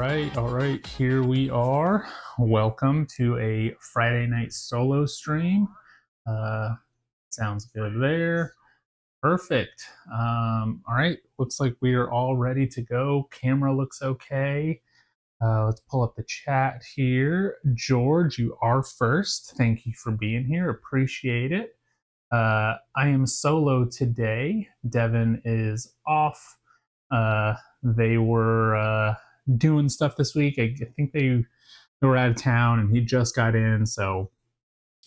All right. Here we are. Welcome to a Friday night solo stream. Sounds good there. Perfect. All right. Looks like we are all ready to go. Camera looks okay. Let's pull up the chat here. George, you are first. Thank you for being here. Appreciate it. I am solo today. Devin is off. They were doing stuff this week. I think they were out of town and he just got in, so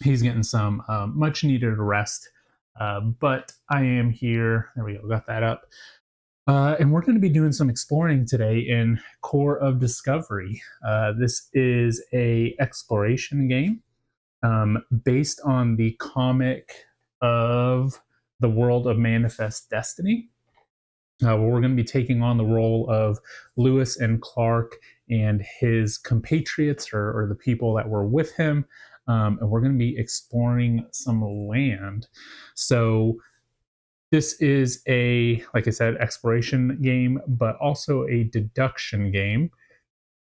he's getting some much needed rest. But I am here. There we go. Got that up. And we're going to be doing some exploring today in Core of Discovery. This is a exploration game based on the comic of The World of Manifest Destiny. We're going to be taking on the role of Lewis and Clark and his compatriots, or the people that were with him, and we're going to be exploring some land. So this is a, like I said, exploration game, but also a deduction game.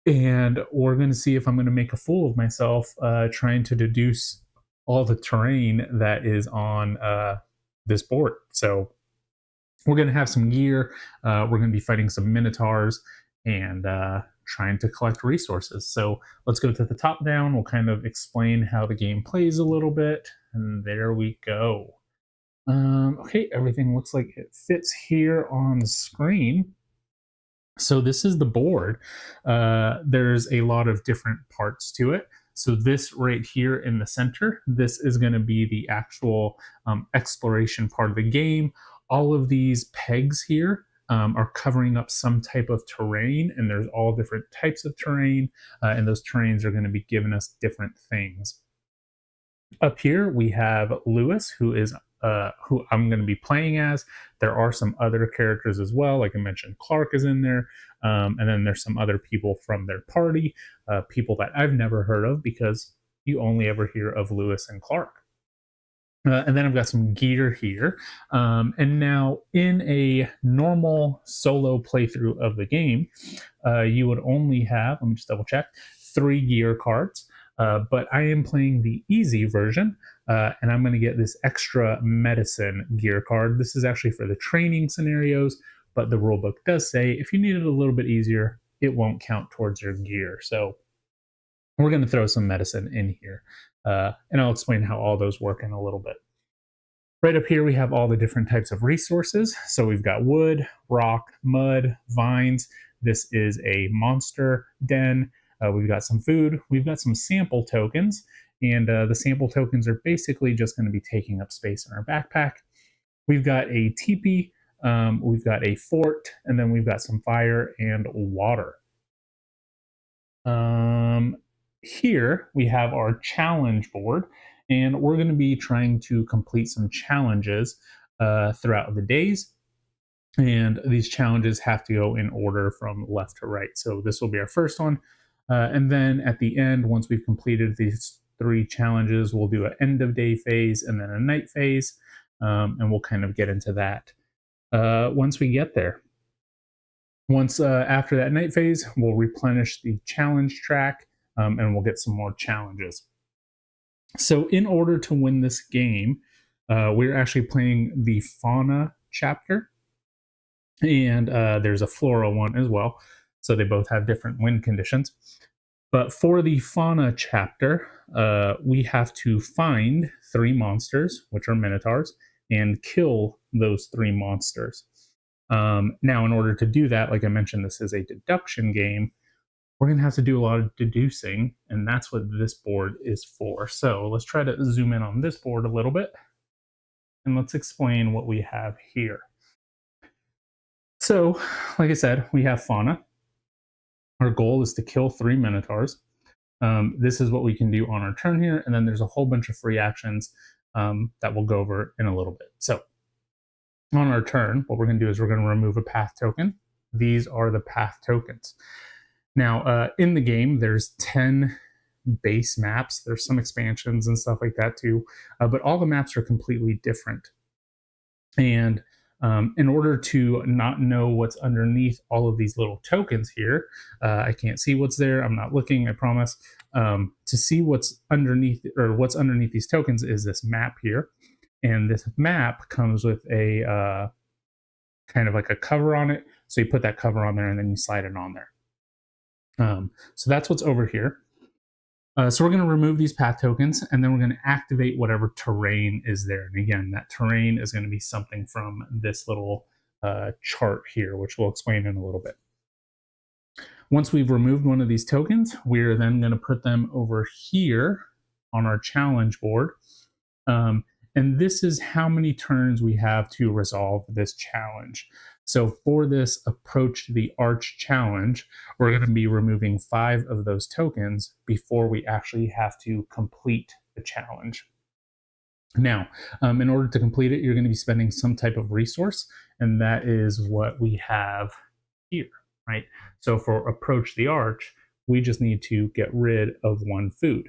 And we're going to see if I'm going to make a fool of myself trying to deduce all the terrain that is on this board. So we're going to have some gear. We're going to be fighting some minotaurs and trying to collect resources. So let's go to the top down. We'll kind of explain how the game plays a little bit. And there we go. Okay, everything looks like it fits here on the screen. So this is the board. There's a lot of different parts to it. So this right here in the center, this is going to be the actual exploration part of the game. All of these pegs here are covering up some type of terrain, and there's all different types of terrain, and those terrains are going to be giving us different things. Up here we have Lewis, who I'm going to be playing as. There are some other characters as well. Like I mentioned, Clark is in there. And then there's some other people from their party, people that I've never heard of because you only ever hear of Lewis and Clark. And then I've got some gear here. And now in a normal solo playthrough of the game, you would only have, let me just double check, 3 gear cards. But I am playing the easy version, and I'm going to get this extra medicine gear card. This is actually for the training scenarios, but the rulebook does say if you need it a little bit easier, it won't count towards your gear. So we're going to throw some medicine in here, and I'll explain how all those work in a little bit. Right up here, we have all the different types of resources. So we've got wood, rock, mud, vines. This is a monster den. We've got some food. We've got some sample tokens. And the sample tokens are basically just going to be taking up space in our backpack. We've got a teepee. We've got a fort. And then we've got some fire and water. Here we have our challenge board. And we're going to be trying to complete some challenges throughout the days. And these challenges have to go in order from left to right. So this will be our first one. And then at the end, once we've completed these 3 challenges, we'll do an end of day phase and then a night phase. And we'll kind of get into that once we get there. Once after that night phase, we'll replenish the challenge track and we'll get some more challenges. So in order to win this game, we're actually playing the fauna chapter. And there's a flora one as well. So they both have different wind conditions. But for the fauna chapter, we have to find 3 monsters, which are minotaurs, and kill those 3 monsters. Now, in order to do that, like I mentioned, this is a deduction game. We're going to have to do a lot of deducing, and that's what this board is for. So let's try to zoom in on this board a little bit, and let's explain what we have here. So, like I said, we have fauna. Our goal is to kill 3 minotaurs. This is what we can do on our turn here, and then there's a whole bunch of free actions that we'll go over in a little bit. So on our turn, what we're going to do is we're going to remove a path token. These are the path tokens. Now, in the game, there's 10 base maps. There's some expansions and stuff like that too, but all the maps are completely different. And In order to not know what's underneath all of these little tokens here, I can't see what's there. I'm not looking, I promise. To see what's underneath, or what's underneath these tokens, is this map here. And this map comes with a kind of like a cover on it. So you put that cover on there and then you slide it on there. So that's what's over here. So we're going to remove these path tokens, and then we're going to activate whatever terrain is there. And again, that terrain is going to be something from this little chart here, which we'll explain in a little bit. Once we've removed one of these tokens, we're then going to put them over here on our challenge board. And this is how many turns we have to resolve this challenge. So for this approach the arch challenge, we're going to be removing 5 of those tokens before we actually have to complete the challenge. Now, in order to complete it, you're going to be spending some type of resource, and that is what we have here, right? So for approach the arch, we just need to get rid of 1 food,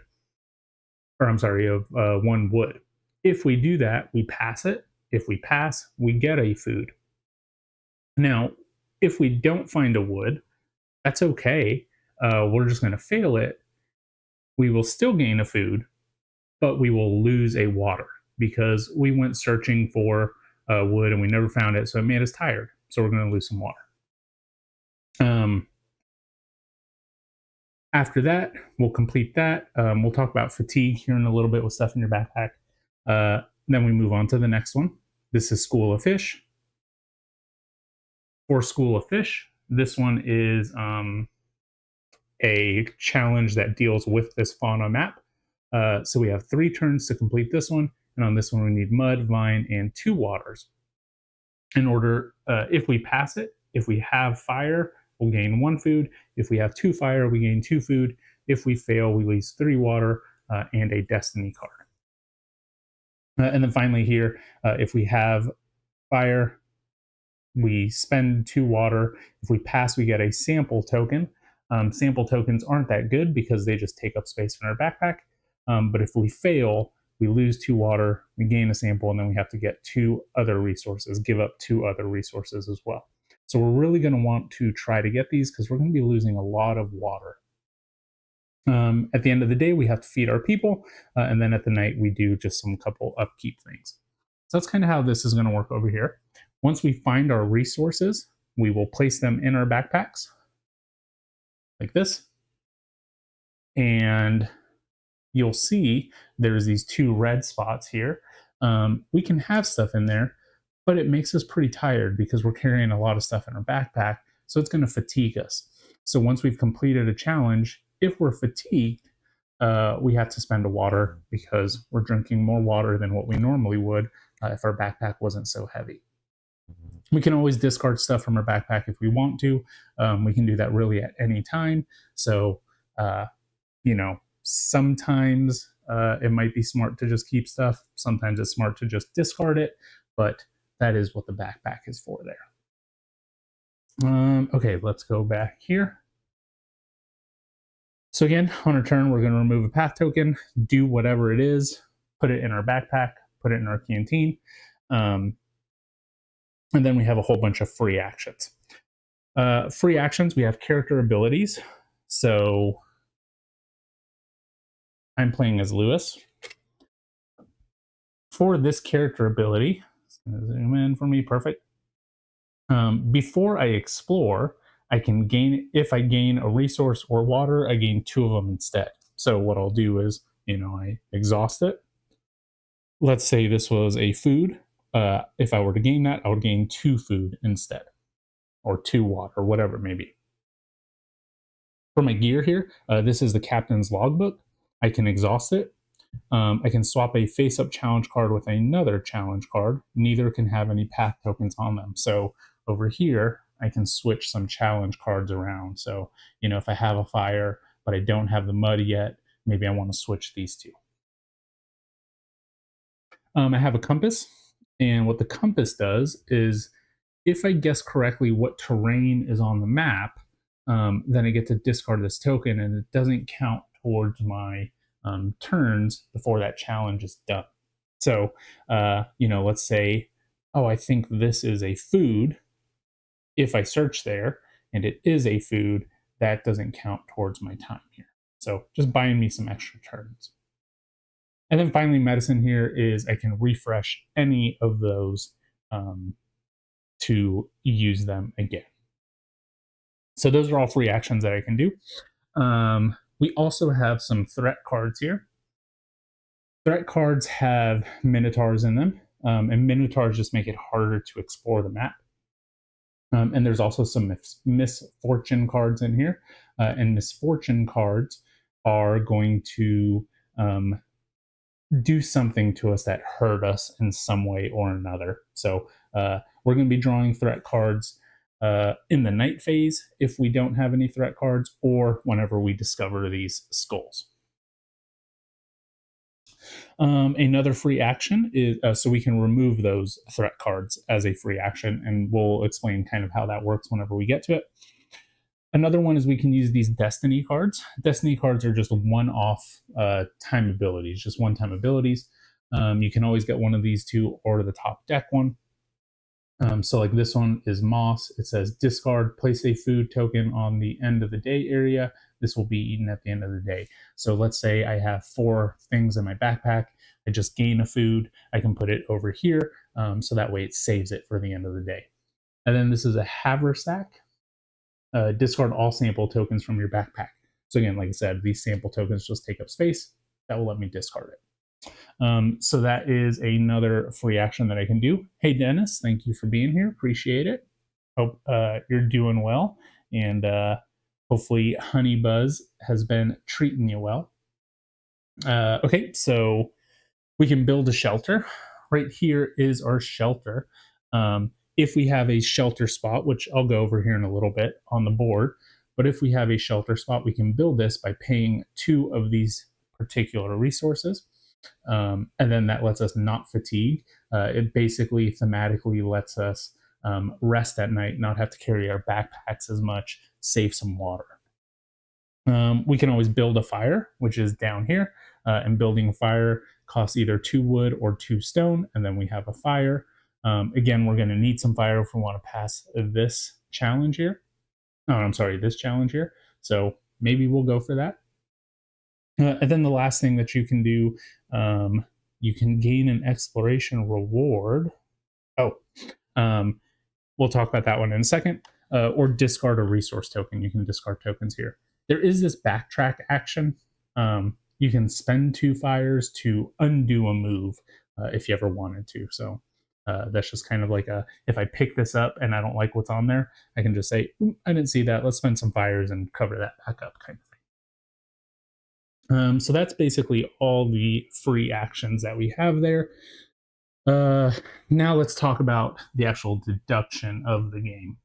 or I'm sorry, of 1 wood. If we do that, we pass it. If we pass, we get a food. Now, if we don't find a wood, that's okay. We're just going to fail it. We will still gain a food, but we will lose a water because we went searching for wood and we never found it, so it made us tired. So we're going to lose some water. After that, we'll complete that. We'll talk about fatigue here in a little bit with stuff in your backpack. Then we move on to the next one. This is School of Fish. For School of Fish, this one is a challenge that deals with this fauna map. So we have 3 turns to complete this one, and on this one we need mud, vine, and 2 waters. In order, if we pass it, if we have fire, we'll gain 1 food. If we have 2 fire, we gain 2 food. If we fail, we lose 3 water and a destiny card. And then finally here, if we have fire, we spend 2 water. If we pass, we get a sample token. Sample tokens aren't that good because they just take up space in our backpack. But if we fail, we lose 2 water, we gain a sample, and then we have to get 2 other resources, give up 2 other resources as well. So we're really going to want to try to get these because we're going to be losing a lot of water. At the end of the day, we have to feed our people, and then at the night, we do just some couple upkeep things. So that's kind of how this is going to work over here. Once we find our resources, we will place them in our backpacks like this. And you'll see there's these 2 red spots here. We can have stuff in there, but it makes us pretty tired because we're carrying a lot of stuff in our backpack. So it's going to fatigue us. So once we've completed a challenge, if we're fatigued, we have to spend a water because we're drinking more water than what we normally would if our backpack wasn't so heavy. We can always discard stuff from our backpack if we want to. We can do that really at any time. So, sometimes it might be smart to just keep stuff. Sometimes it's smart to just discard it, but that is what the backpack is for there. Okay, let's go back here. So again, on our turn, we're going to remove a path token, do whatever it is, put it in our backpack, put it in our canteen. And then we have a whole bunch of free actions. Free actions, we have character abilities. So I'm playing as Lewis. For this character ability, it's going to zoom in for me, perfect. Before I explore, I can gain, if I gain a resource or water, I gain 2 of them instead. So what I'll do is, I exhaust it. Let's say this was a food. If I were to gain that, I would gain 2 food instead, or 2 water, whatever it may be. For my gear here, this is the captain's logbook. I can exhaust it. I can swap a face-up challenge card with another challenge card. Neither can have any path tokens on them. So over here, I can switch some challenge cards around. So, if I have a fire, but I don't have the mud yet, maybe I want to switch these 2. I have a compass. And what the compass does is, if I guess correctly what terrain is on the map, then I get to discard this token, and it doesn't count towards my turns before that challenge is done. So, let's say oh, I think this is a food. If I search there and it is a food, that doesn't count towards my time here. So just buying me some extra turns. And then finally, medicine here is I can refresh any of those um, to use them again. So those are all free actions that I can do. We also have some threat cards here. Threat cards have minotaurs in them, and minotaurs just make it harder to explore the map. And there's also some misfortune cards in here, and misfortune cards are going to do something to us that hurt us in some way or another. So we're going to be drawing threat cards in the night phase if we don't have any threat cards, or whenever we discover these skulls. Another free action is so we can remove those threat cards as a free action, and we'll explain kind of how that works whenever we get to it. Another one is we can use these destiny cards. Destiny cards are just one-off time abilities, just one-time abilities. You can always get one of these two or the top deck one. So like this one is Moss. It says discard, place a food token on the end of the day area. This will be eaten at the end of the day. So let's say I have 4 things in my backpack. I just gain a food. I can put it over here. So that way it saves it for the end of the day. And then this is a haversack. Discard all sample tokens from your backpack. So again, like I said, these sample tokens just take up space. That will let me discard it. So that is another free action that I can do. Hey, Dennis, thank you for being here. Appreciate it. Hope you're doing well. And hopefully Honey Buzz has been treating you well. Okay, so we can build a shelter. Right here is our shelter. If we have a shelter spot, which I'll go over here in a little bit on the board, but if we have a shelter spot, we can build this by paying 2 of these particular resources. And then that lets us not fatigue. It basically thematically lets us rest at night, not have to carry our backpacks as much, save some water. We can always build a fire, which is down here, and building a fire costs either 2 wood or 2 stone, and then we have a fire. Again, we're going to need some fire if we want to pass this challenge here. Oh, I'm sorry, this challenge here. So maybe we'll go for that. And then the last thing that you can do, you can gain an exploration reward. Oh, we'll talk about that one in a second. Or discard a resource token. You can discard tokens here. There is this backtrack action. You can spend 2 fires to undo a move if you ever wanted to. So that's just kind of like if I pick this up and I don't like what's on there, I can just say, I didn't see that. Let's spend some fires and cover that back up kind of thing. So that's basically all the free actions that we have there. Now let's talk about the actual deduction of the game.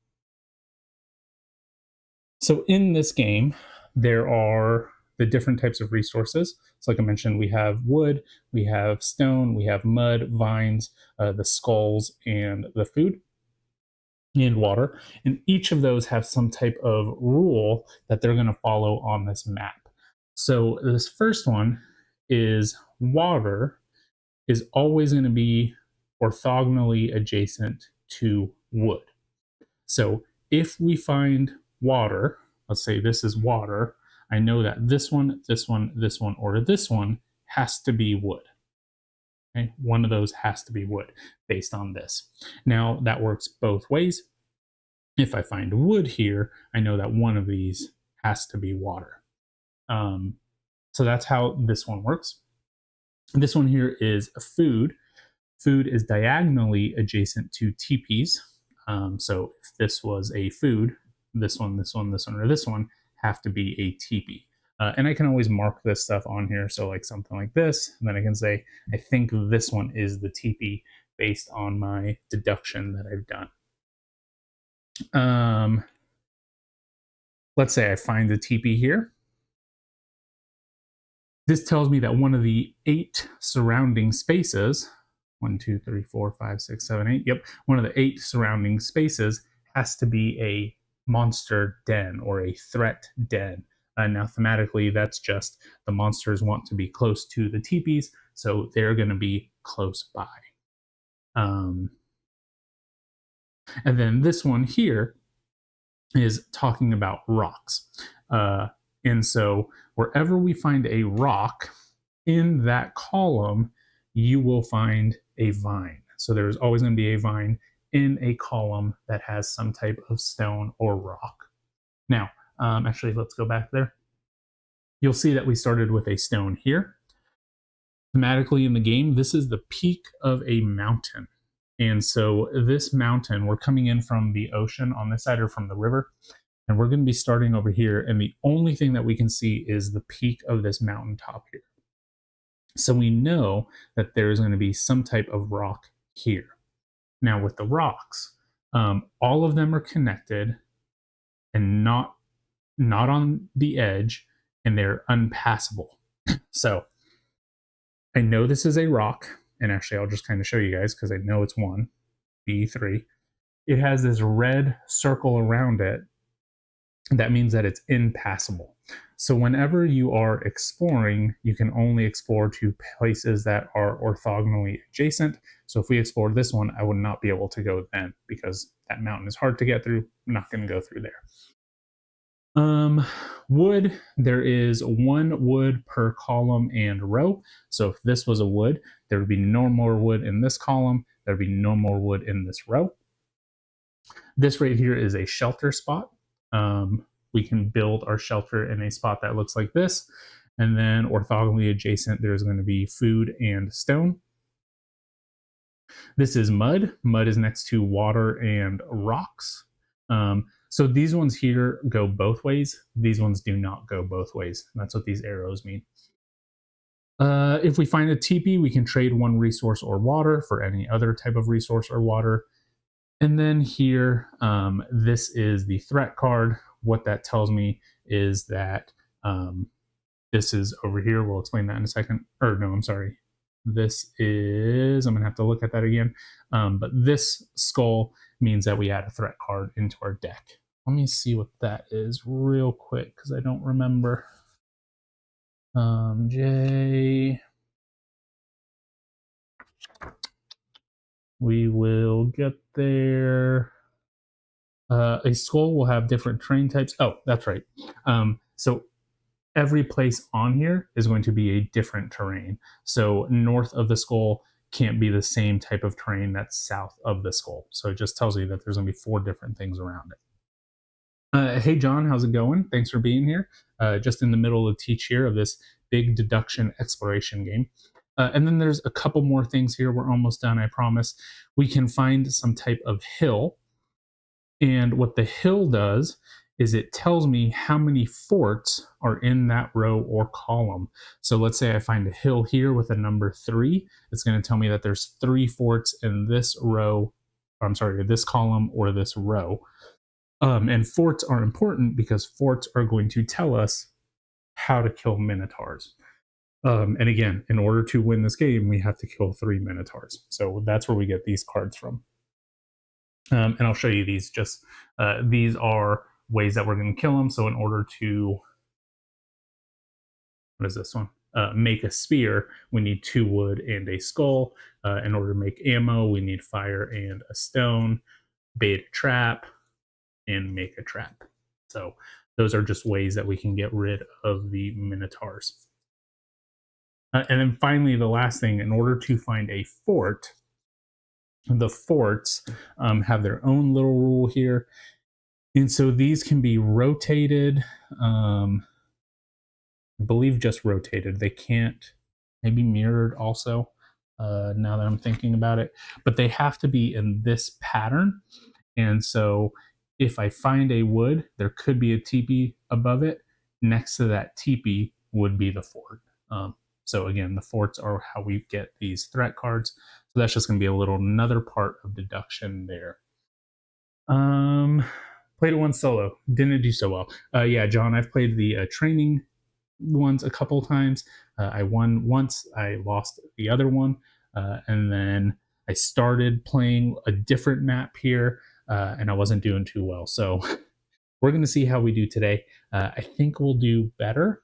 So in this game, there are the different types of resources. So like I mentioned, we have wood, we have stone, we have mud, vines, the skulls, and the food and water. And each of those have some type of rule that they're going to follow on this map. So this first one is water is always going to be orthogonally adjacent to wood. So if we find water, let's say this is water, I know that this one, this one, this one, or this one has to be wood. Okay? One of those has to be wood based on this. Now that works both ways. If I find wood here, I know that one of these has to be water. So that's how this one works. This one here is a food. Food is diagonally adjacent to teepees. So if this was a food, this one, this one, this one, or this one have to be a teepee. And I can always mark this stuff on here. So like something like this, and then I can say, I think this one is the teepee based on my deduction that I've done. Let's say I find the teepee here. This tells me that one of the 8 surrounding spaces, 1, 2, 3, 4, 5, 6, 7, 8, yep, one of the 8 surrounding spaces has to be a monster den or a threat den. Now, thematically, that's just the monsters want to be close to the teepees, so they're going to be close by. And then this one here is talking about rocks. And so wherever we find a rock in that column, you will find a vine. So there's always going to be a vine in a column that has some type of stone or rock. Now, actually, let's go back there. You'll see that we started with a stone here. Thematically in the game, this is the peak of a mountain. And so this mountain, we're coming in from the ocean on this side or from the river, and we're going to be starting over here. And the only thing that we can see is the peak of this mountaintop here. So we know that there is going to be some type of rock here. Now with the rocks, all of them are connected and not on the edge, and they're unpassable. So I know this is a rock, and actually I'll just kind of show you guys because I know it's one, B3. It has this red circle around it. That means that it's impassable. So whenever you are exploring, you can only explore to places that are orthogonally adjacent. So if we explored this one, I would not be able to go then because that mountain is hard to get through. I'm not going to go through there. Wood, there is one wood per column and row. So if this was a wood, there would be no more wood in this column. There would be no more wood in this row. This right here is a shelter spot. We can build our shelter in a spot that looks like this. And then orthogonally adjacent, there's going to be food and stone. This is mud. Mud is next to water and rocks. So these ones here go both ways. These ones do not go both ways. That's what these arrows mean. If we find a teepee, we can trade one resource or water for any other type of resource or water. And then here, this is the threat card. What that tells me is that this is over here. We'll explain that in a second. Or no, I'm sorry. This is, I'm going to have to look at that again. But this skull means that we add a threat card into our deck. Let me see what that is real quick because I don't remember. J. We will get there. A skull will have different terrain types. Oh, that's right. So every place on here is going to be a different terrain. So north of the skull can't be the same type of terrain that's south of the skull. So it just tells you that there's going to be 4 different things around it. Hey, John, how's it going? Thanks for being here. Just in the middle of teach here of this big deduction exploration game. And then there's a couple more things here. We're almost done, I promise. We can find some type of hill. And what the hill does is it tells me how many forts are in that row or column. So let's say I find a hill here with a number 3. It's going to tell me that there's 3 forts in this row. I'm sorry, this column or this row. And forts are important because forts are going to tell us how to kill minotaurs. And again, in order to win this game, we have to kill 3 minotaurs. So that's where we get these cards from. And I'll show you these. Just these are ways that we're going to kill them. So in order to, what is this one? Make a spear, we need 2 wood and a skull. In order to make ammo, we need fire and a stone, bait a trap, and make a trap. So those are just ways that we can get rid of the minotaurs. And then finally, the last thing, in order to find a fort, the forts have their own little rule here. And so these can be rotated, I believe just rotated. They can't, maybe mirrored also, now that I'm thinking about it. But they have to be in this pattern. And so if I find a wood, there could be a teepee above it. Next to that teepee would be the fort. So again, the forts are how we get these threat cards. So that's just going to be a little another part of deduction there. Played it once solo. Didn't do so well. Yeah, John, I've played the training ones a couple times. I won once. I lost the other one. And then I started playing a different map here. And I wasn't doing too well. So we're going to see how we do today. I think we'll do better.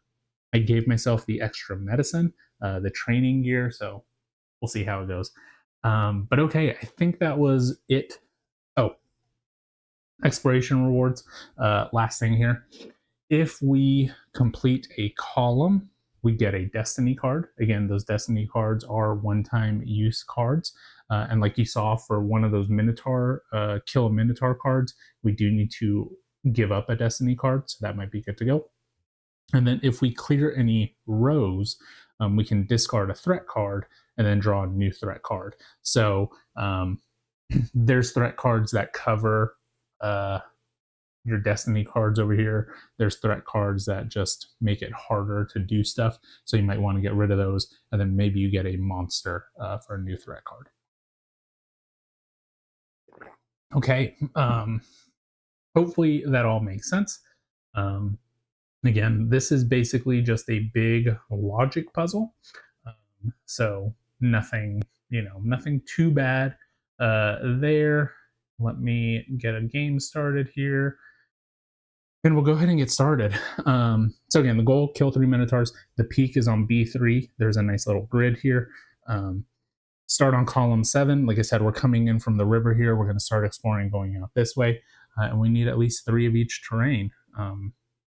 I gave myself the extra medicine, the training gear, so we'll see how it goes. But okay, I think that was it. Oh, exploration rewards. Last thing here. If we complete a column, we get a destiny card. Again, those destiny cards are one-time use cards. And like you saw for one of those Minotaur, kill a Minotaur cards, we do need to give up a destiny card. So that might be good to go. And then if we clear any rows, we can discard a threat card and then draw a new threat card. So there's threat cards that cover your destiny cards over here. There's threat cards that just make it harder to do stuff. So you might want to get rid of those. And then maybe you get a monster for a new threat card. Okay. Hopefully that all makes sense. Again, this is basically just a big logic puzzle. So nothing, nothing too bad there. Let me get a game started here. And we'll go ahead and get started. So again, the goal, kill 3 Minotaurs. The peak is on B3. There's a nice little grid here. Start on column 7. Like I said, we're coming in from the river here. We're going to start exploring going out this way. And we need at least 3 of each terrain.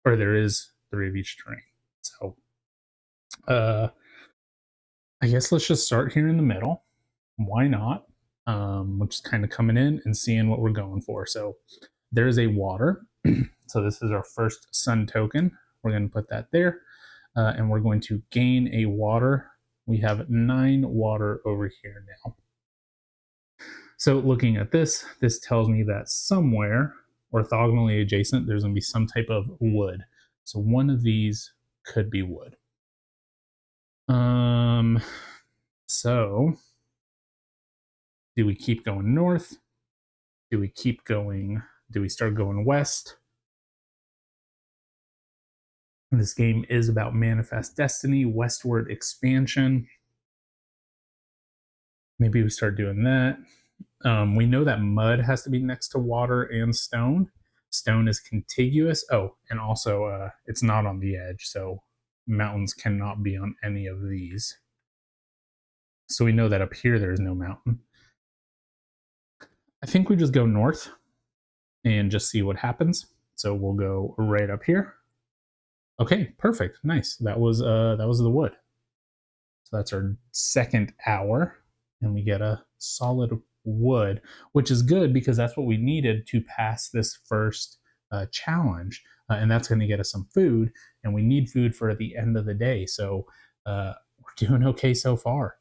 Or there is 3 of each terrain. So I guess let's just start here in the middle. Why not? We're just kind of coming in and seeing what we're going for. So there's a water. So this is our first sun token. We're going to put that there. And we're going to gain a water. We have 9 water over here now. So looking at this, this tells me that somewhere orthogonally adjacent, there's going to be some type of wood. So one of these could be wood. So do we keep going north? Do we keep going? Do we start going west? This game is about manifest destiny, westward expansion. Maybe we start doing that. We know that mud has to be next to water and stone. Stone is contiguous. Oh, and also it's not on the edge, so mountains cannot be on any of these. So we know that up here there's no mountain. I think we just go north and just see what happens. So we'll go right up here. Okay, perfect. Nice. That was the wood. So that's our second hour, and we get a solid wood, which is good because that's what we needed to pass this first challenge, and that's going to get us some food, and we need food for the end of the day. So we're doing okay so far.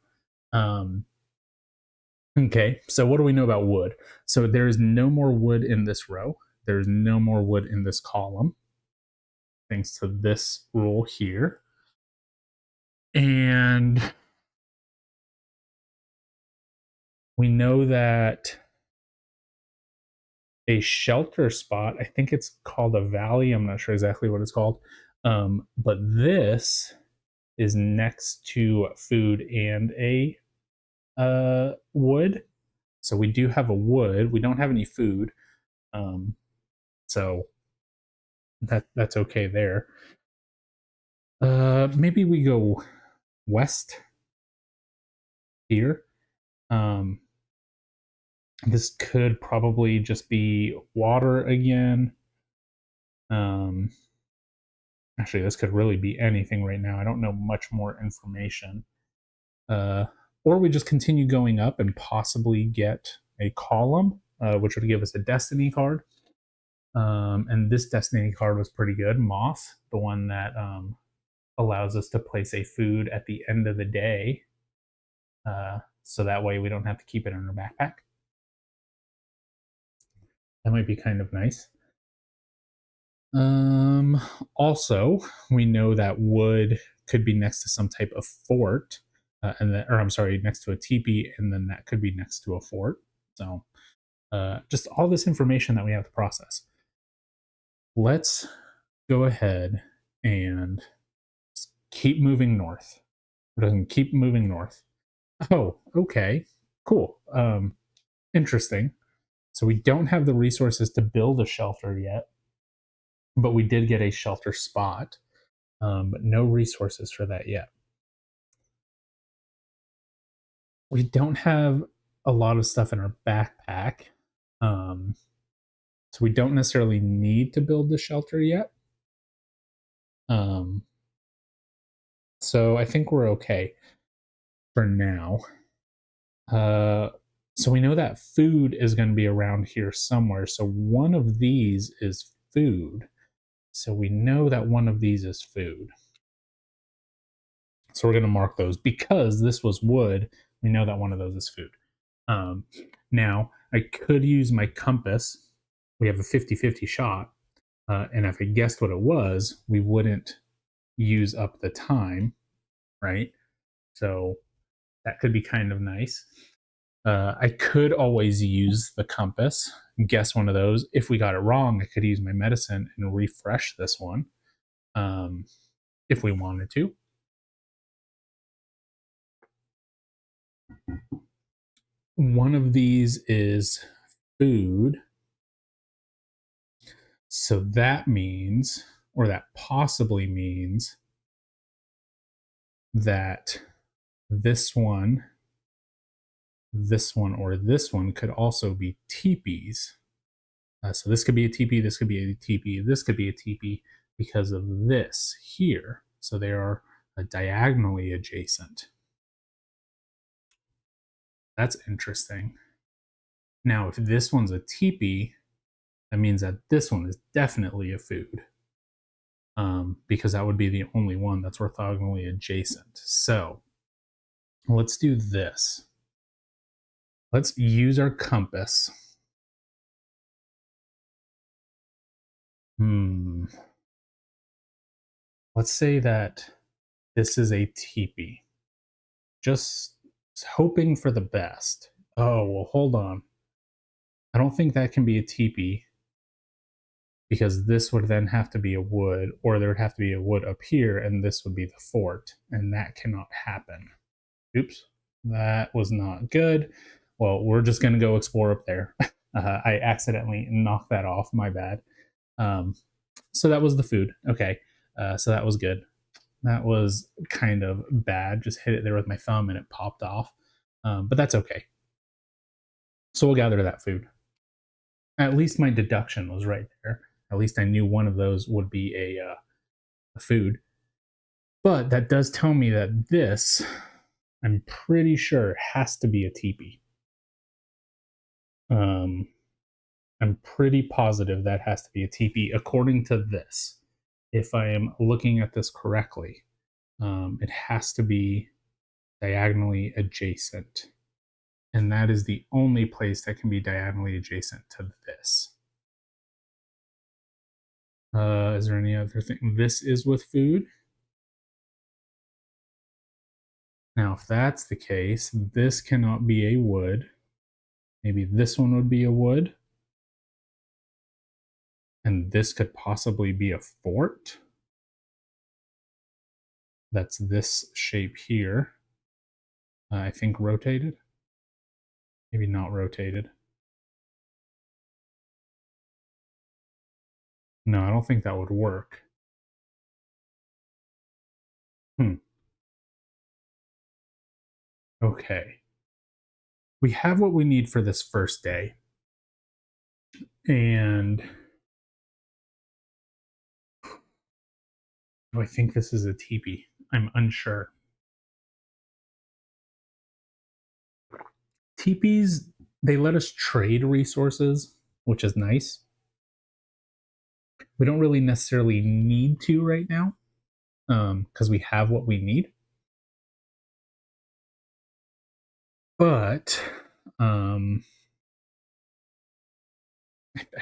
Okay, so what do we know about wood? So there is no more wood in this row. There's no more wood in this column, thanks to this rule here. And we know that a shelter spot, I think it's called a valley. I'm not sure exactly what it's called. But this is next to food and a wood. So we do have a wood. We don't have any food. So that's okay there. Maybe we go west here. This could probably just be water again. Actually, this could really be anything right now. I don't know much more information. Or we just continue going up and possibly get a column, which would give us a destiny card. And this destiny card was pretty good. Moth, the one that allows us to place a food at the end of the day. So that way we don't have to keep it in our backpack. That might be kind of nice. Also, we know that wood could be next to some type of fort, next to a teepee, and then that could be next to a fort. So, just all this information that we have to process. Let's go ahead and keep moving north. We're going to keep moving north. Oh, okay, cool. Interesting. So we don't have the resources to build a shelter yet, but we did get a shelter spot, but no resources for that yet. We don't have a lot of stuff in our backpack. So we don't necessarily need to build the shelter yet. So I think we're okay for now. So we know that food is going to be around here somewhere. So one of these is food. So we know that one of these is food. So we're going to mark those because this was wood. We know that one of those is food. Now, I could use my compass. We have a 50-50 shot. And if I guessed what it was, we wouldn't use up the time, right? So that could be kind of nice. I could always use the compass, guess one of those. If we got it wrong, I could use my medicine and refresh this one if we wanted to. One of these is food. So that means, or that possibly means, that this one, or this one could also be teepees. So this could be a teepee, this could be a teepee, this could be a teepee because of this here. So they are diagonally adjacent. That's interesting. Now, if this one's a teepee, that means that this one is definitely a food. Because that would be the only one that's orthogonally adjacent. So let's do this. Let's use our compass. Let's say that this is a teepee. Just hoping for the best. Oh, well, hold on. I don't think that can be a teepee because this would then have to be a wood, or there would have to be a wood up here, and this would be the fort, and that cannot happen. Oops, that was not good. Well, we're just going to go explore up there. I accidentally knocked that off. My bad. So that was the food. Okay, so that was good. That was kind of bad. Just hit it there with my thumb and it popped off. But that's okay. So we'll gather that food. At least my deduction was right there. At least I knew one of those would be a food. But that does tell me that this, I'm pretty sure, has to be a teepee. I'm pretty positive that has to be a teepee according to this. If I am looking at this correctly, it has to be diagonally adjacent. And that is the only place that can be diagonally adjacent to this. Is there any other thing? This is with food. Now, if that's the case, this cannot be a wood. Maybe this one would be a wood. And this could possibly be a fort. That's this shape here. I think rotated. Maybe not rotated. No, I don't think that would work. Okay. We have what we need for this first day. And do I think this is a teepee? I'm unsure. Teepees, they let us trade resources, which is nice. We don't really necessarily need to right now because we have what we need. But I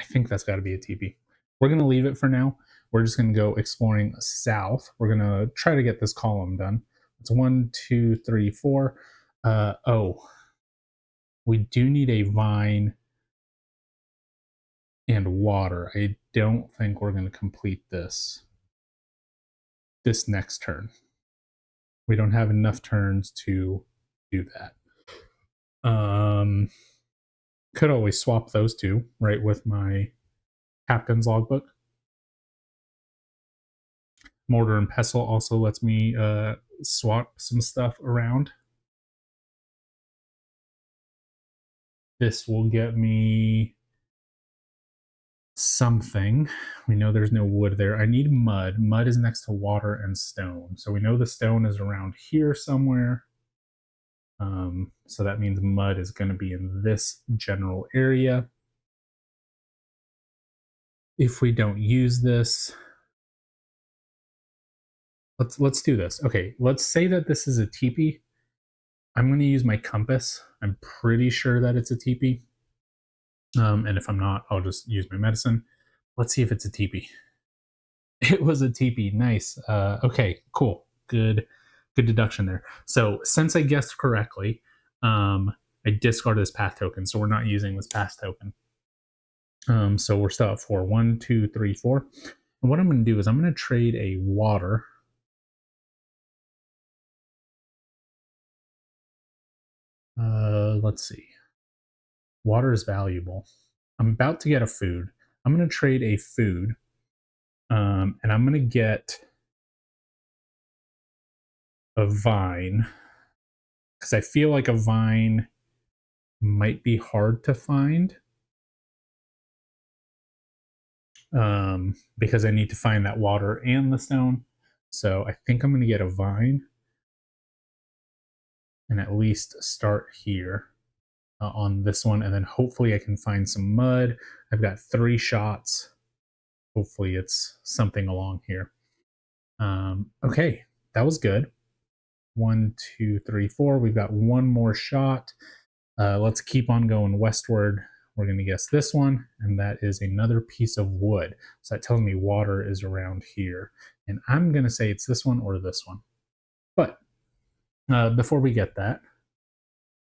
think that's got to be a teepee. We're going to leave it for now. We're just going to go exploring south. We're going to try to get this column done. It's 1, 2, 3, 4. We do need a vine and water. I don't think we're going to complete this next turn. We don't have enough turns to do that. Could always swap those two, right, with my captain's logbook. Mortar and pestle also lets me swap some stuff around. This will get me something. We know there's no wood there. I need mud. Mud is next to water and stone. So we know the stone is around here somewhere. So that means mud is going to be in this general area. If we don't use this, let's do this. Okay, let's say that this is a teepee. I'm going to use my compass. I'm pretty sure that it's a teepee. And if I'm not, I'll just use my medicine. Let's see if it's a teepee. It was a teepee. Nice. Okay, cool. Good deduction there. So since I guessed correctly, I discarded this path token. So we're not using this path token. So we're still at 4. 1, 2, 3, 4. And what I'm going to do is I'm going to trade a water. Let's see. Water is valuable. I'm about to get a food. I'm going to trade a food. And I'm going to get a vine. Because I feel like a vine might be hard to find. Because I need to find that water and the stone. So I think I'm going to get a vine. And at least start here. On this one, and then hopefully I can find some mud. I've got 3 shots. Hopefully it's something along here. Okay, that was good. 1, 2, 3, 4. We've got 1 more shot. Let's keep on going westward. We're going to guess this one, and that is another piece of wood. So that tells me water is around here. And I'm going to say it's this one or this one. But before we get that,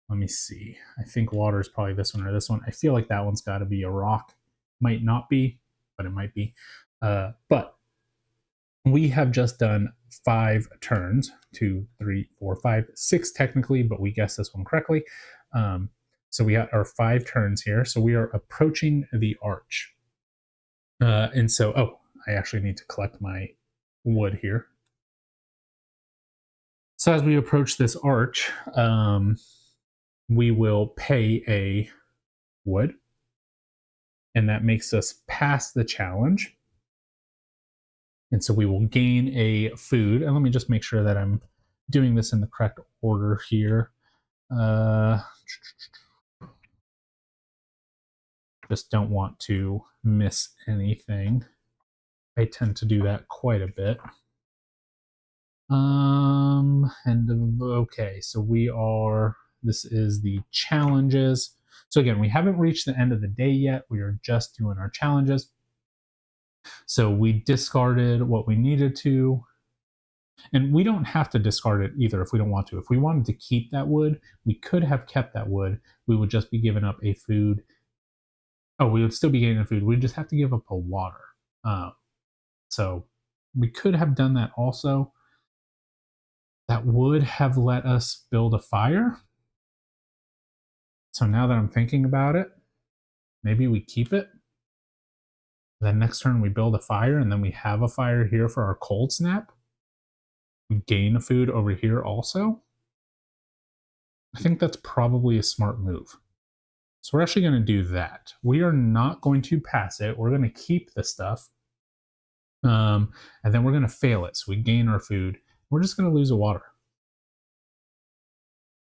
let me see. I think water is probably this one or this one. I feel like that one's got to be a rock. Might not be, but it might be. But we have just done 5 turns. 2, 3, 4, 5, 6 technically, but we guessed this one correctly. So we got our 5 turns here. So we are approaching the arch. And so, oh, I actually need to collect my wood here. So as we approach this arch, we will pay a wood, and that makes us pass the challenge. And so we will gain a food. And let me just make sure that I'm doing this in the correct order here. Just don't want to miss anything. I tend to do that quite a bit. And okay, so we are, this is the challenges. So again, we haven't reached the end of the day yet. We are just doing our challenges. So we discarded what we needed to. And we don't have to discard it either if we don't want to. If we wanted to keep that wood, we could have kept that wood. We would just be giving up a food. Oh, we would still be getting a food. We'd just have to give up a water. So we could have done that also. That would have let us build a fire. So now that I'm thinking about it, maybe we keep it. Then next turn we build a fire, and then we have a fire here for our cold snap. We gain a food over here also. I think that's probably a smart move. So we're actually going to do that. We are not going to pass it. We're going to keep the stuff. And then we're going to fail it. So we gain our food. We're just going to lose a water.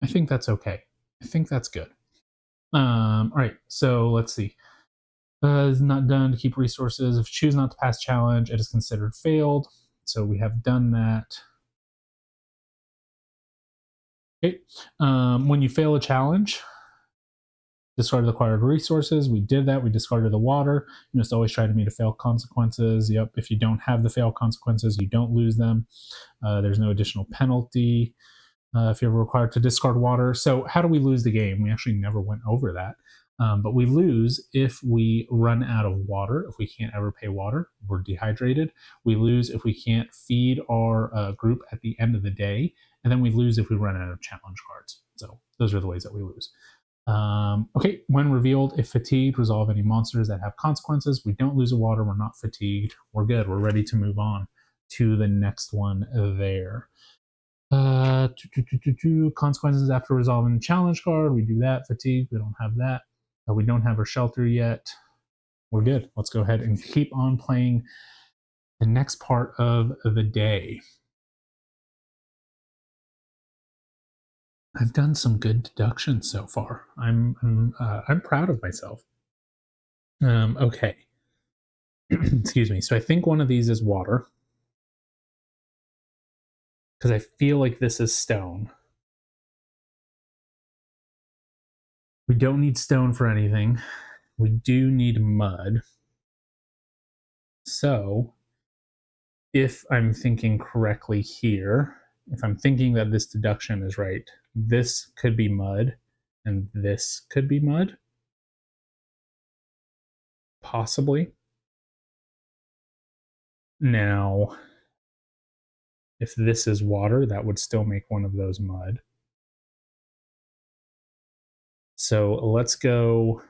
I think that's okay. I think that's good. All right, so let's see. Is not done to keep resources. If you choose not to pass challenge, it is considered failed. So we have done that. Okay. When you fail a challenge, discard the acquired resources. We did that. We discarded the water. You must always try to meet a fail consequences. Yep. If you don't have the fail consequences, you don't lose them. There's no additional penalty if you're required to discard water. So how do we lose the game? We actually never went over that. But we lose if we run out of water, if we can't ever pay water, we're dehydrated. We lose if we can't feed our group at the end of the day. And then we lose if we run out of challenge cards. So those are the ways that we lose. Okay, when revealed, if fatigued, resolve any monsters that have consequences. We don't lose a water, we're not fatigued. We're good, we're ready to move on to the next one there. Consequences after resolving the challenge card. We do that. Fatigue, we don't have that. We don't have our shelter yet. we're good. Let's go ahead and keep on playing the next part of the day. I've done some good deductions so far. I'm proud of myself. Okay. Excuse me. So I think one of these is water because I feel like this is stone. We don't need stone for anything. We do need mud. So if I'm thinking correctly here, if I'm thinking that this deduction is right, this could be mud and this could be mud. Possibly. Now, if this is water, that would still make one of those mud. So let's go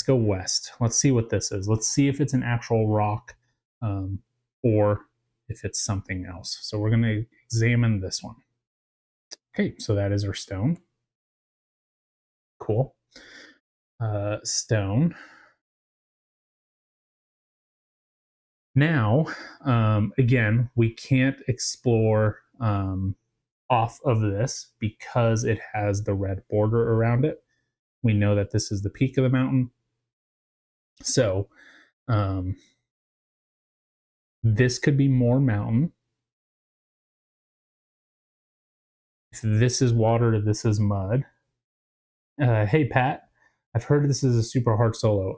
west. Let's see what this is. Let's see if it's an actual rock or if it's something else. So we're going to examine this one. Okay, so that is our stone. Cool. Stone. Now, again, we can't explore off of this because it has the red border around it. We know that this is the peak of the mountain. So, this could be more mountain. If this is water, this is mud. Hey, Pat. I've heard this is a super hard solo.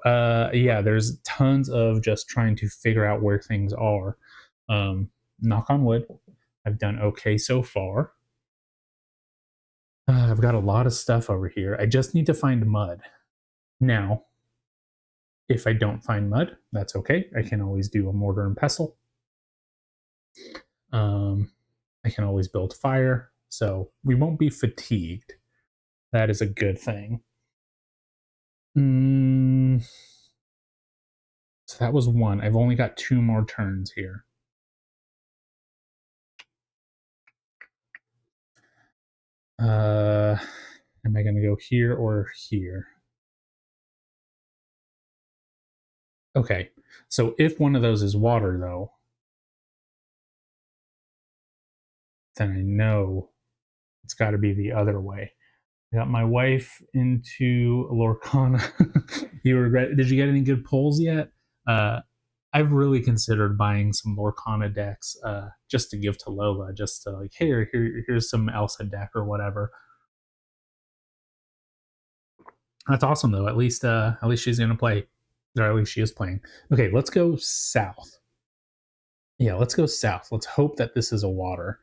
Yeah, there's tons of just trying to figure out where things are. Knock on wood, I've done okay so far. I've got a lot of stuff over here. I just need to find mud. Now, if I don't find mud, that's okay. I can always do a mortar and pestle. I can always build fire, so we won't be fatigued. That is a good thing. So that was one. I've only got 2 more turns here. Am I going to go here or here? Okay, so if one of those is water, though, then I know it's got to be the other way. I got my wife into Lorcana. You regret? Did you get any good pulls yet? I've really considered buying some Lorcana decks just to give to Lola, just to like, hey, here's some Elsa deck or whatever. That's awesome though. At least she's gonna play, or at least she is playing. Okay, let's go south. Yeah, let's go south. Let's hope that this is a water.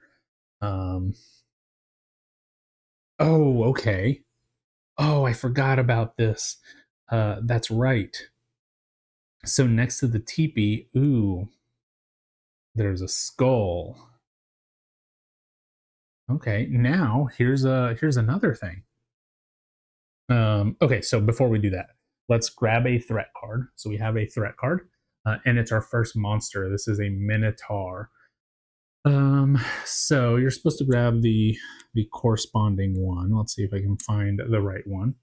Oh, okay. Oh, I forgot about this. That's right. So next to the teepee, ooh, there's a skull. Okay, now here's another thing. Okay, so before we do that, let's grab a threat card. So we have a threat card, and it's our first monster. This is a Minotaur. So you're supposed to grab the corresponding one. Let's see if I can find the right one.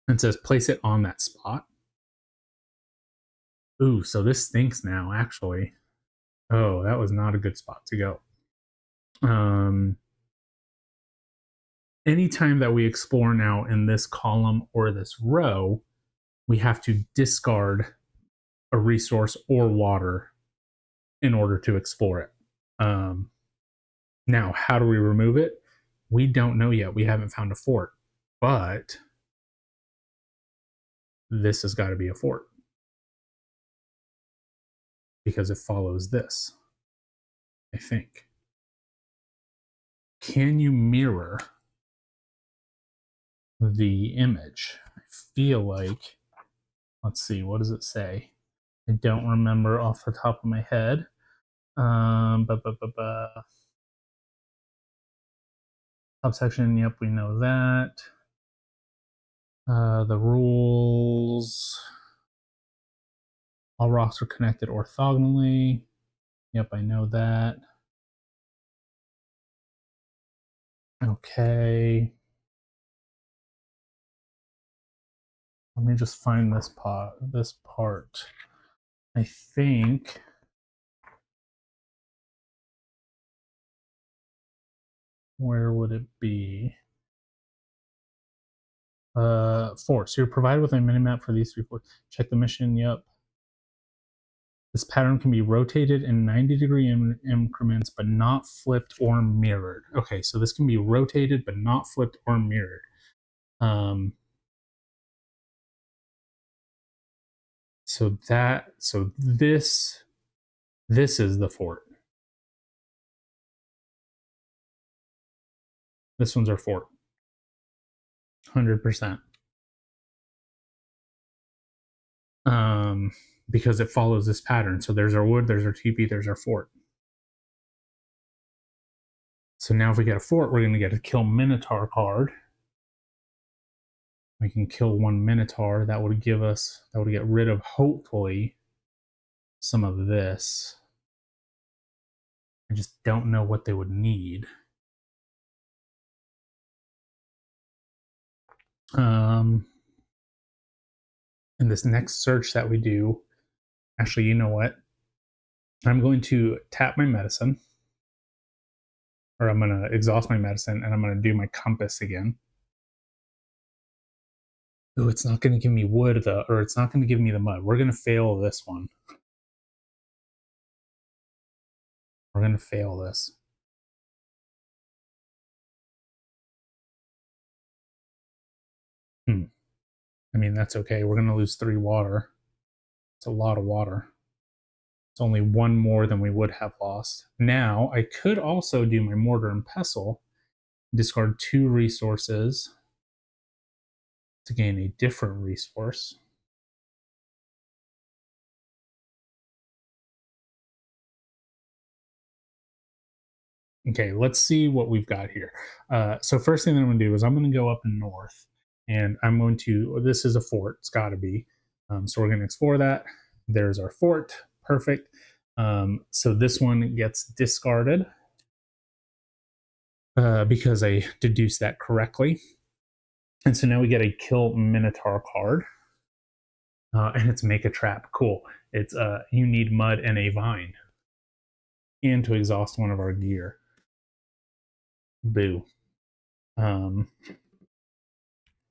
It says place it on that spot. Ooh, so this stinks now, actually. Oh, that was not a good spot to go. Anytime that we explore now in this column or this row, we have to discard a resource or water in order to explore it. Now, how do we remove it? We don't know yet. We haven't found a fort, but this has got to be a fort because it follows this, I think. Can you mirror the image? I feel like, let's see, what does it say? I don't remember off the top of my head. Subsection, yep, we know that. The rules. All rocks are connected orthogonally. Yep, I know that. Okay. Let me just find this part. I think where would it be? 4. So you're provided with a minimap for these 3 forts. Check the mission. Yep. This pattern can be rotated in 90-degree increments, but not flipped or mirrored. Okay, so this can be rotated, but not flipped or mirrored. So this is the fort. This one's our fort. 100%. Because it follows this pattern. So there's our wood, there's our teepee, there's our fort. So now if we get a fort, we're going to get a kill Minotaur card. We can kill 1 Minotaur. That would get rid of, hopefully, some of this. I just don't know what they would need. In this next search that we do, actually, you know what? I'm going to tap my medicine, or I'm going to exhaust my medicine, and I'm going to do my compass again. Oh, it's not going to give me wood, though, or it's not going to give me the mud. We're going to fail this one. We're going to fail this. I mean, that's okay. We're going to lose 3 water. It's a lot of water. It's only 1 more than we would have lost. Now, I could also do my mortar and pestle, discard 2 resources to gain a different resource. Okay, let's see what we've got here. So first thing that I'm going to do is I'm going to go up north, and I'm going to, this is a fort, it's got to be. So we're going to explore that. There's our fort, perfect. So this one gets discarded because I deduced that correctly. And so now we get a kill Minotaur card. And it's make a trap. Cool. It's you need mud and a vine. And to exhaust 1 of our gear. Boo.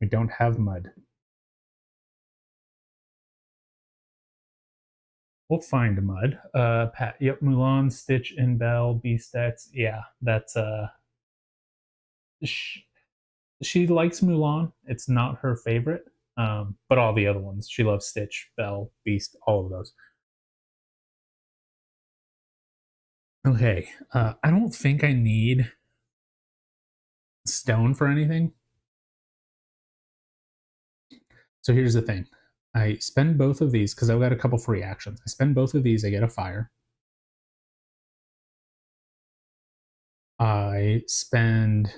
We don't have mud. We'll find mud. Pat, yep, Mulan, Stitch, and Belle, Beastex. Yeah, that's she likes Mulan. It's not her favorite. But all the other ones. She loves Stitch, Belle, Beast, all of those. Okay. I don't think I need stone for anything. So here's the thing. I spend both of these because I've got a couple free actions. I spend both of these, I get a fire. I spend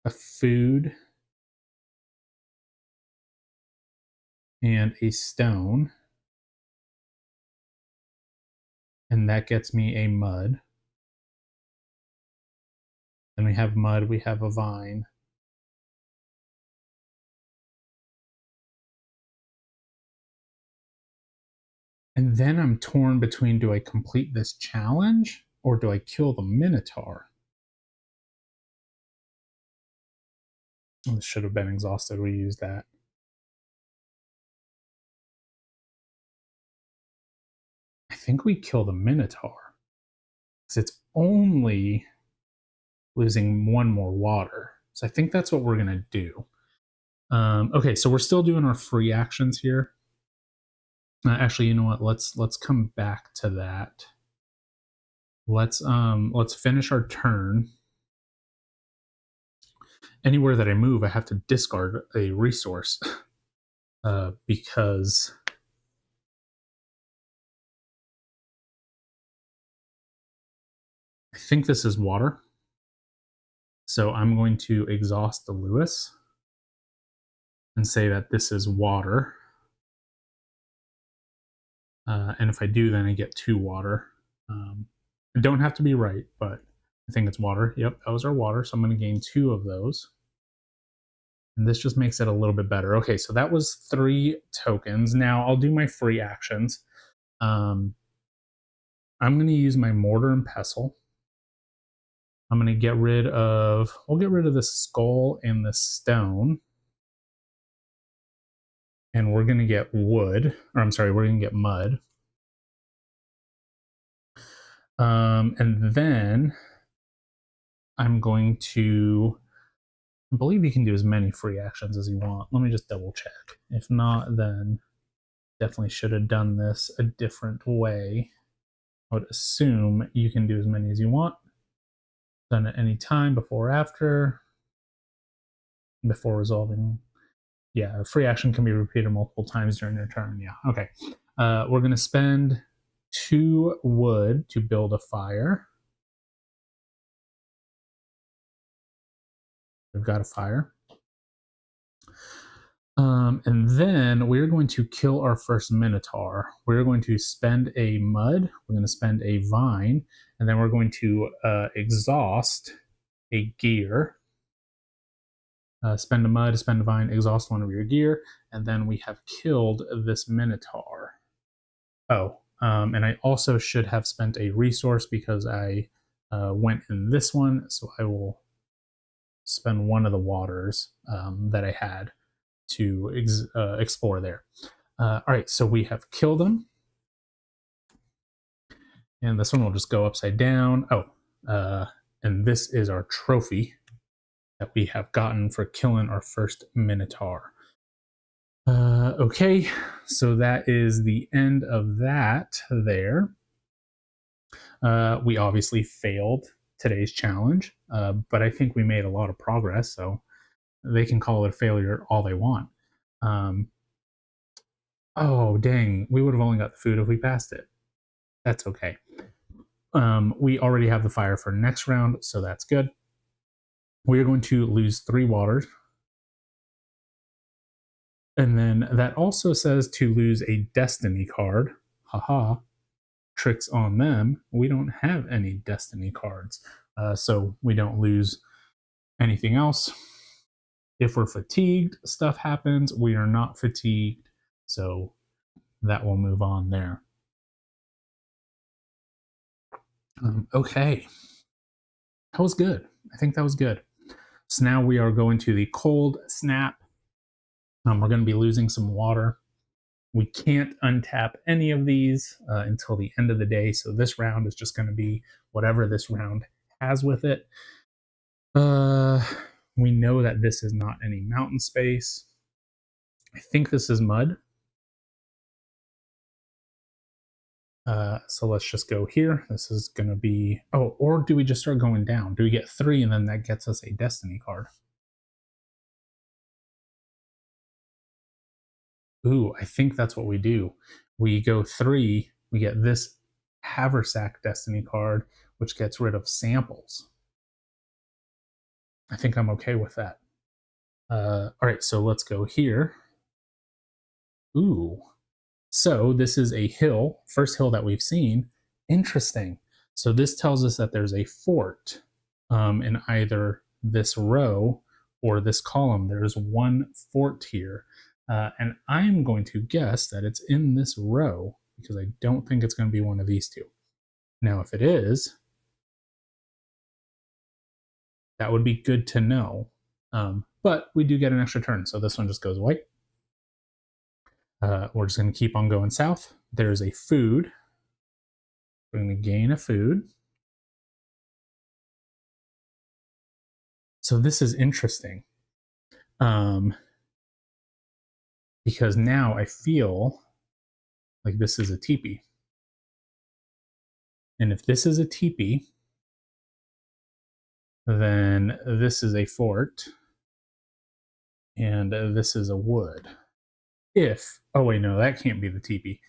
a food and a stone, and that gets me a mud. Then we have mud, we have a vine. And then I'm torn between, do I complete this challenge or do I kill the Minotaur? Oh, this should have been exhausted. We used that. I think we kill the Minotaur because it's only losing 1 more water. So I think that's what we're going to do. Okay, so we're still doing our free actions here. Actually, you know what? Let's come back to that. Let's finish our turn. Anywhere that I move, I have to discard a resource because I think this is water. So I'm going to exhaust the Lewis and say that this is water. And if I do, then I get 2 water. I don't have to be right, but I think it's water. Yep, that was our water. So I'm going to gain 2 of those. And this just makes it a little bit better. Okay, so that was 3 tokens. Now I'll do my free actions. I'm going to use my mortar and pestle. I'm going to get rid of, we'll get rid of the skull and the stone. And we're going to get wood, or I'm sorry, we're going to get mud. And then I'm going to, I believe you can do as many free actions as you want. Let me just double check. If not, then definitely should have done this a different way. I would assume you can do as many as you want. Done at any time, before or after, before resolving. Yeah, a free action can be repeated multiple times during your turn. Yeah, okay. We're going to spend 2 wood to build a fire. We've got a fire. And then we're going to kill our first minotaur. We're going to spend a mud, we're going to spend a vine, and then we're going to exhaust a gear. Spend a mud, spend a vine, exhaust one of your gear, and then we have killed this minotaur. Oh, and I also should have spent a resource because I went in this one, so I will spend one of the waters that I had to explore there. All right, so we have killed him. And this one will just go upside down. Oh, and this is our trophy that we have gotten for killing our first minotaur. Okay, so that is the end of that there. We obviously failed today's challenge, but I think we made a lot of progress, so they can call it a failure all they want. Oh, dang, we would have only got the food if we passed it. That's okay. We already have the fire for next round, so that's good. We are going to lose 3 waters. And then that also says to lose a destiny card. Haha. Tricks on them. We don't have any destiny cards, so we don't lose anything else. If we're fatigued, stuff happens. We are not fatigued, so that will move on there. Okay. That was good. I think that was good. So now we are going to the cold snap. We're going to be losing some water. We can't untap any of these until the end of the day. So this round is just going to be whatever this round has with it. We know that this is not any mountain space. I think this is mud. So let's just go here. This is going to be, oh, or do we just start going down? Do we get 3 and then that gets us a destiny card? Ooh, I think that's what we do. We go 3, we get this haversack destiny card, which gets rid of samples. I think I'm okay with that. All right, so let's go here. Ooh, so this is a hill, first hill that we've seen. Interesting. So this tells us that there's a fort in either this row or this column. There's one fort here. And I'm going to guess that it's in this row because I don't think it's going to be one of these two. Now, if it is, that would be good to know. But we do get an extra turn, so this one just goes away. We're just going to keep on going south. There's a food. We're going to gain a food. So this is interesting. Because now I feel like this is a teepee. And if this is a teepee, then this is a fort. And this is a wood. If, oh wait, no, that can't be the teepee.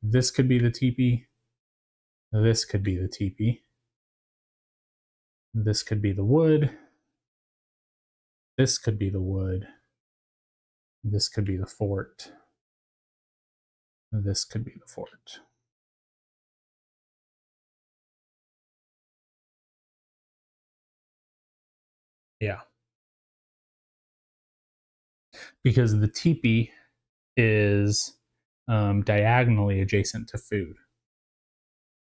This could be the teepee. This could be the teepee. This could be the wood. This could be the wood. This could be the fort. This could be the fort. Yeah. because the teepee is diagonally adjacent to food.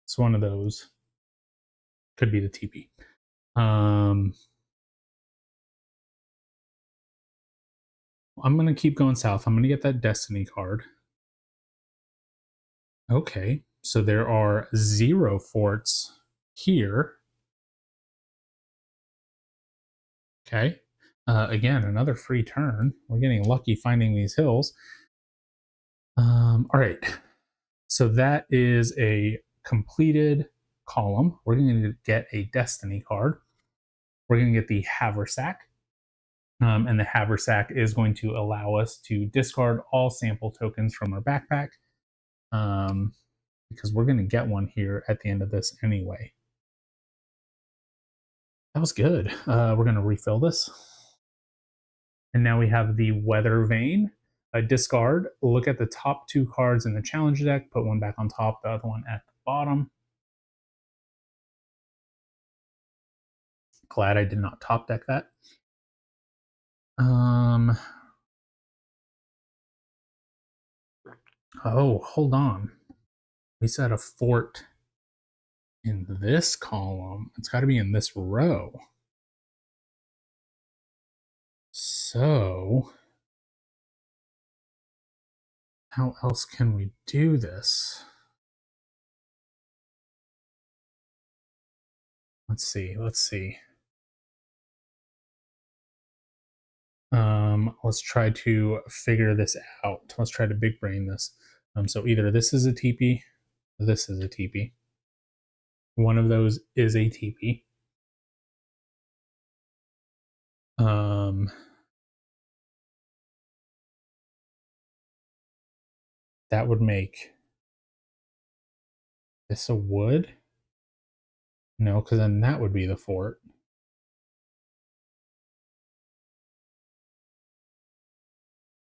It's one of those. Could be the teepee. I'm going to keep going south. I'm going to get that destiny card. Okay, so there are 0 forts here. Okay, again, another free turn. We're getting lucky finding these hills. All right, so that is a completed column. We're going to get a destiny card. We're going to get the haversack. And the haversack is going to allow us to discard all sample tokens from our backpack, because we're going to get one here at the end of this anyway. That was good. We're going to refill this. And now we have the weather vane. Discard, look at the top 2 cards in the challenge deck, put one back on top, the other one at the bottom. Glad I did not top deck that. Oh, hold on. We said a fort in this column. It's got to be in this row. So, how else can we do this? Let's see. Let's try to figure this out. Let's try to big brain this. So either this is a teepee, or this is a teepee. One of those is a teepee. That would make this a wood. No, because then that would be the fort.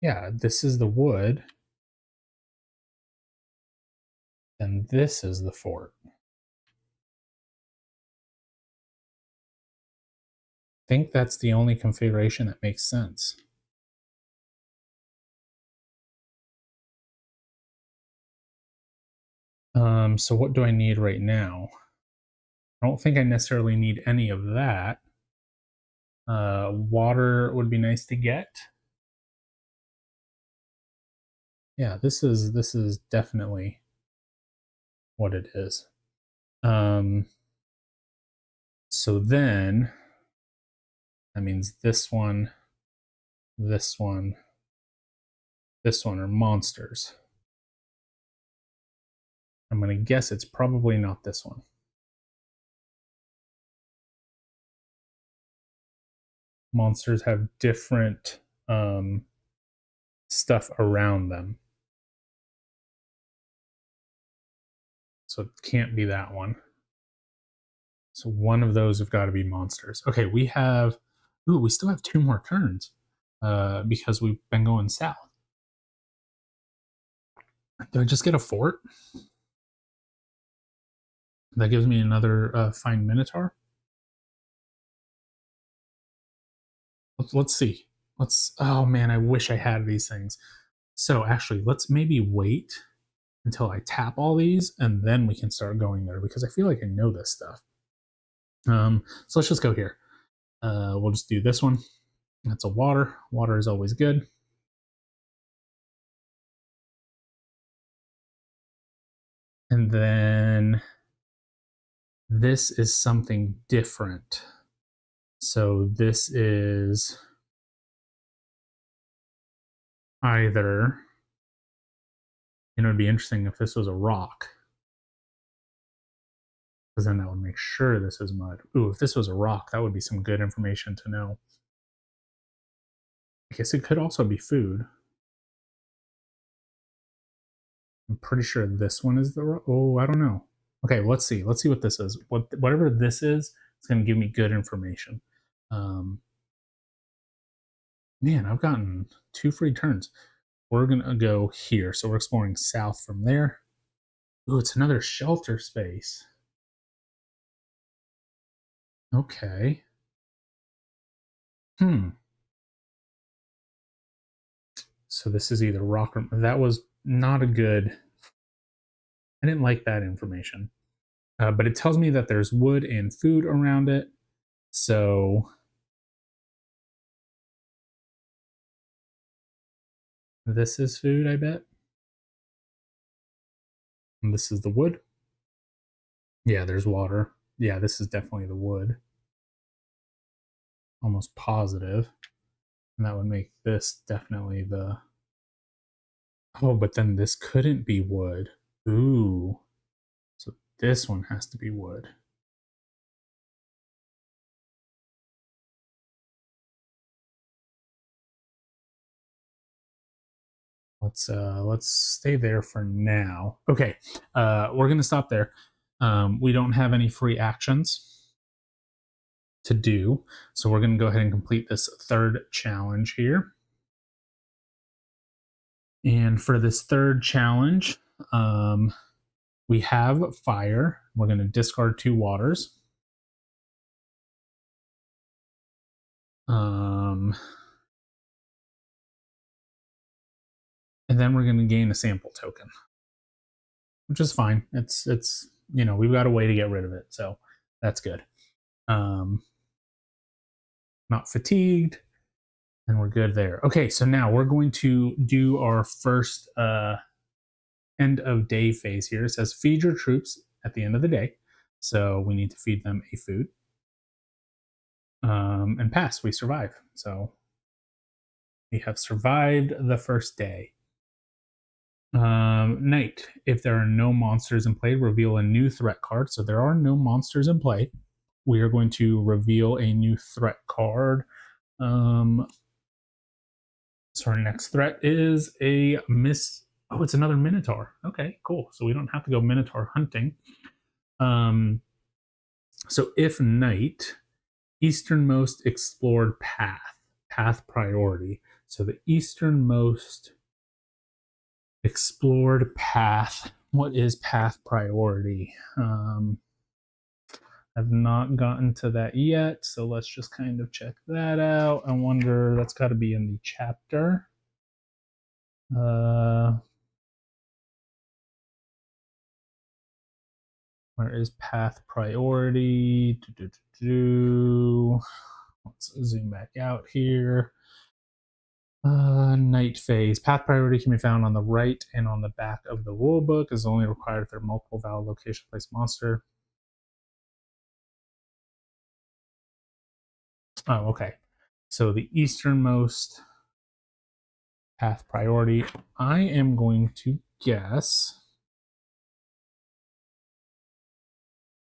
Yeah, this is the wood. And this is the fort. I think that's the only configuration that makes sense. So what do I need right now? I don't think I necessarily need any of that. Water would be nice to get. Yeah, this is definitely what it is. So then that means this one are monsters. I'm going to guess it's probably not this one. Monsters have different stuff around them. So it can't be that one. So one of those have got to be monsters. Okay, we still have 2 more turns because we've been going south. Do I just get a fort? That gives me another fine minotaur. Let's see. Oh man, I wish I had these things. So actually, let's maybe wait until I tap all these and then we can start going there because I feel like I know this stuff. So let's just go here. We'll just do this one. That's a water. Water is always good. And then this is something different. So this is either, it'd be interesting if this was a rock, because then that would make sure this is mud. Ooh, if this was a rock, that would be some good information to know. I guess it could also be food. I'm pretty sure this one is the rock. Oh, I don't know. Okay, let's see. Let's see what this is. Whatever this is, it's going to give me good information. Man, I've gotten 2 free turns. We're going to go here. So we're exploring south from there. Ooh, it's another shelter space. Okay. So this is either rock or that was not a good. I didn't like that information. But it tells me that there's wood and food around it. So this is food, I bet. And this is the wood. Yeah, there's water. Yeah, this is definitely the wood. Almost positive. And that would make this definitely the. Oh, but then this couldn't be wood. Ooh. So this one has to be wood. Let's stay there for now. Okay, we're gonna stop there. We don't have any free actions to do, so we're gonna go ahead and complete this third challenge here. And for this third challenge, we have fire. We're gonna discard 2 waters. And then we're gonna gain a sample token, which is fine. It's we've got a way to get rid of it, so that's good. Not fatigued, and we're good there. Okay, so now we're going to do our first end of day phase here. It says feed your troops at the end of the day, so we need to feed them a food. And pass, we survive. So we have survived the first day. Night. If there are no monsters in play, reveal a new threat card. So there are no monsters in play. We are going to reveal a new threat card. So our next threat is a miss. Oh, it's another Minotaur. Okay, cool. So we don't have to go Minotaur hunting. So if night, easternmost explored path priority. So the easternmost explored path. What is path priority? I've not gotten to that yet, so let's just kind of check that out. I wonder, that's got to be in the chapter. Where is path priority? Let's zoom back out here. Night phase. Path priority can be found on the right and on the back of the rulebook. Is only required if there are multiple valid location place monster. Oh, okay. So the easternmost path priority. I am going to guess.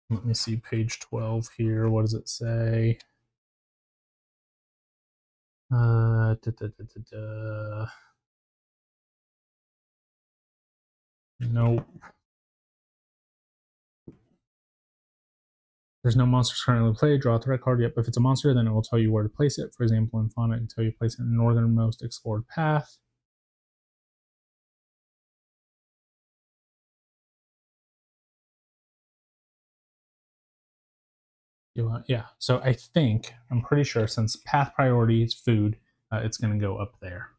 Let me see page 12 here. What does it say? Nope. There's no monsters currently played. Draw a threat card. Yep, if it's a monster, then it will tell you where to place it. For example, in Fauna, it can tell you to place it in the northernmost explored path. Yeah, so I'm pretty sure since path priority is food, it's going to go up there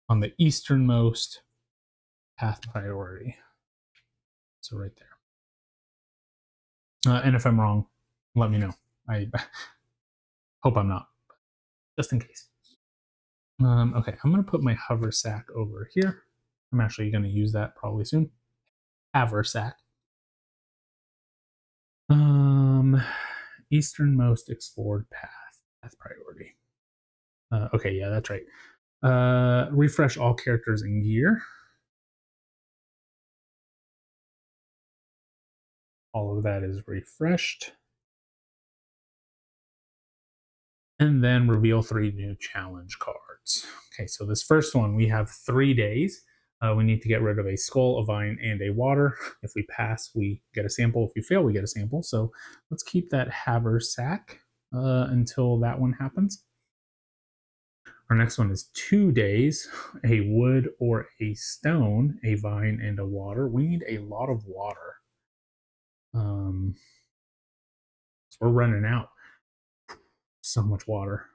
on the easternmost path priority. So right there. And if I'm wrong, let me know. I hope I'm not, just in case. Okay, I'm going to put my hover sack over here. I'm actually going to use that probably soon. Haversack. Easternmost explored path priority. Okay, yeah, that's right. Refresh all characters in gear. All of that is refreshed. And then reveal 3 new challenge cards. Okay, so this first one, we have 3 days. We need to get rid of a skull, a vine, and a water. If we pass, we get a sample. If we fail, we get a sample. So let's keep that haversack until that one happens. Our next one is 2 days, a wood or a stone, a vine, and a water. We need a lot of water. So we're running out. So much water.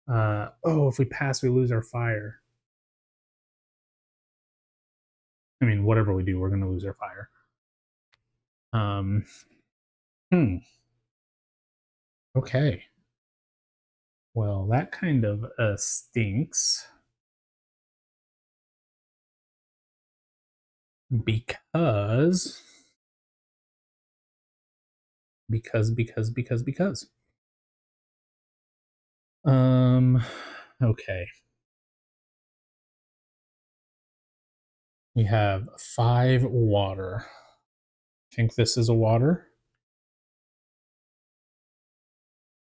If we pass, we lose our fire. I mean, whatever we do, we're going to lose our fire. Hmm. Okay. Well, that kind of stinks because because. Um. Okay. We have 5 water. I think this is a water.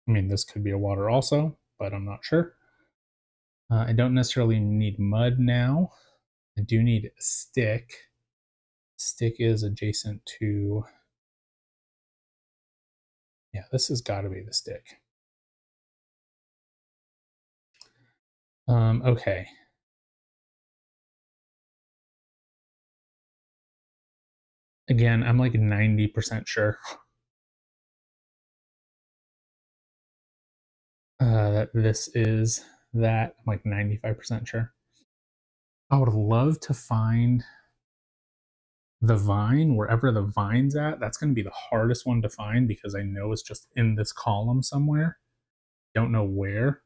I mean, this could be a water also, but I'm not sure. I don't necessarily need mud now. I do need a stick. Stick is adjacent to. Yeah, this has got to be the stick. Okay. Again, I'm like 90% sure that this is that. I'm like 95% sure. I would love to find the vine wherever the vine's at. That's going to be the hardest one to find because I know it's just in this column somewhere. Don't know where,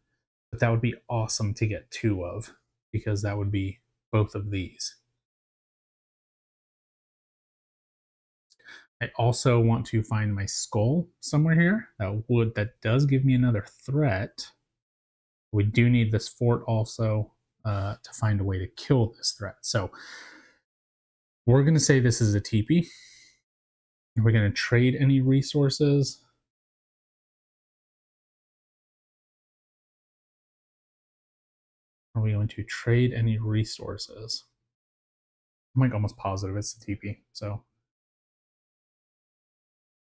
but that would be awesome to get 2 of because that would be both of these. I also want to find my skull somewhere here. That does give me another threat. We do need this fort also to find a way to kill this threat. So we're going to say this is a teepee. We're going to trade any resources. Are we going to trade any resources? I'm like almost positive it's the teepee. So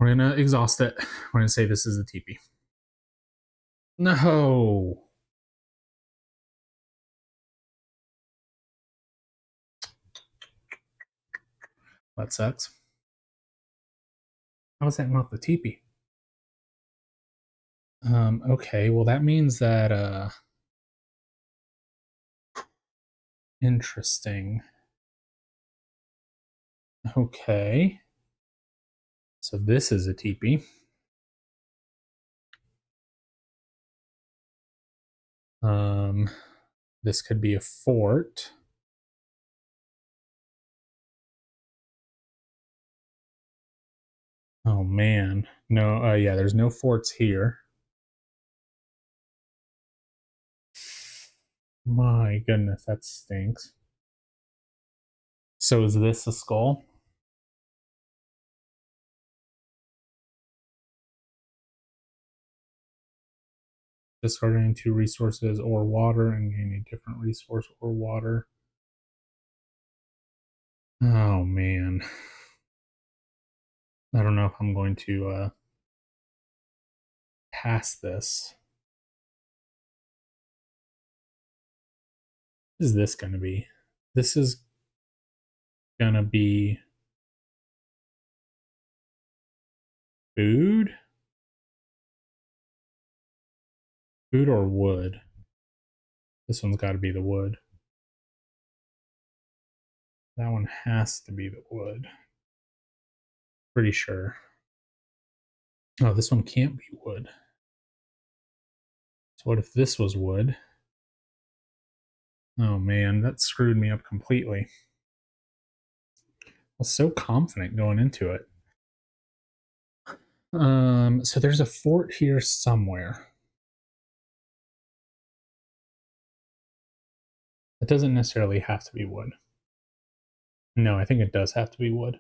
we're going to exhaust it. We're going to say this is the teepee. No. That sucks. How is that not the teepee? Okay, well that means that interesting. Okay. So this is a teepee. This could be a fort. Oh man. No, yeah, there's no forts here. My goodness, that stinks. So is this a skull? Discarding 2 resources or water and gain a different resource or water. Oh man. I don't know if I'm going to pass this. What is this going to be? This is going to be food? Food or wood? This one's got to be the wood. That one has to be the wood. Pretty sure. Oh, this one can't be wood. So what if this was wood? Oh man, that screwed me up completely. I was so confident going into it. So there's a fort here somewhere. It doesn't necessarily have to be wood. No, I think it does have to be wood.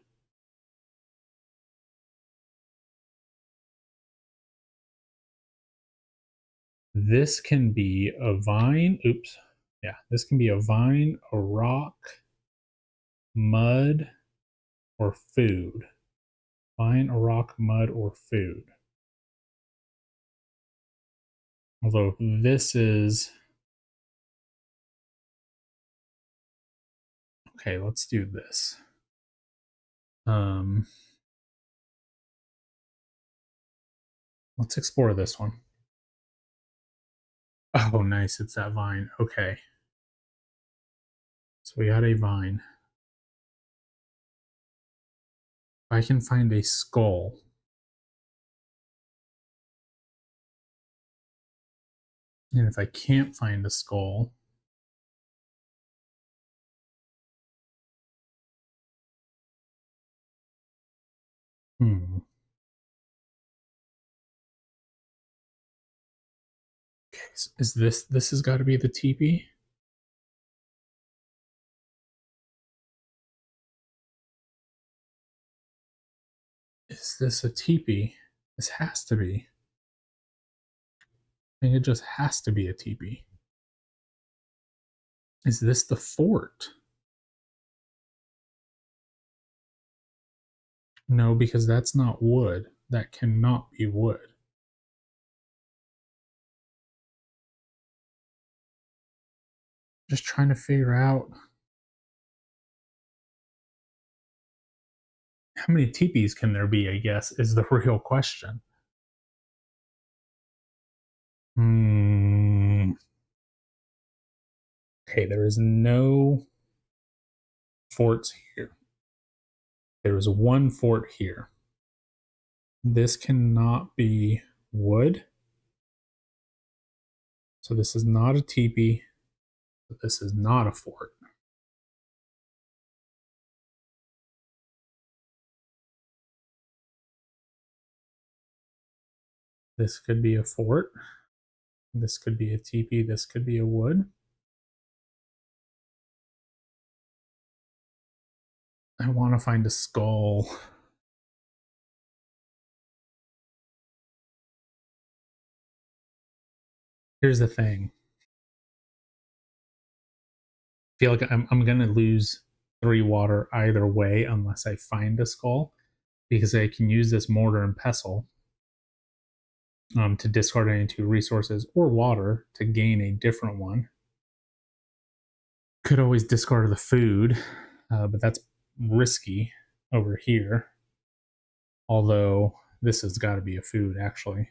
This can be a vine. Oops. Yeah, this can be a vine, a rock, mud, or food. Vine, a rock, mud, or food. Although this is. Okay, let's do this. Let's explore this one. Oh, nice. It's that vine. Okay. So we got a vine. I can find a skull. And if I can't find a skull, is this has got to be the teepee? Is this a teepee? This has to be. I think it just has to be a teepee. Is this the fort? No, because that's not wood. That cannot be wood. Just trying to figure out how many teepees can there be, I guess, is the real question. Okay, there is no forts here. There is one fort here. This cannot be wood. So this is not a teepee, but this is not a fort. This could be a fort. This could be a teepee. This could be a wood. I want to find a skull. Here's the thing. I feel like I'm going to lose 3 water either way unless I find a skull, because I can use this mortar and pestle to discard any 2 resources, or water to gain a different one. Could always discard the food, but that's risky over here. Although this has got to be a food, actually.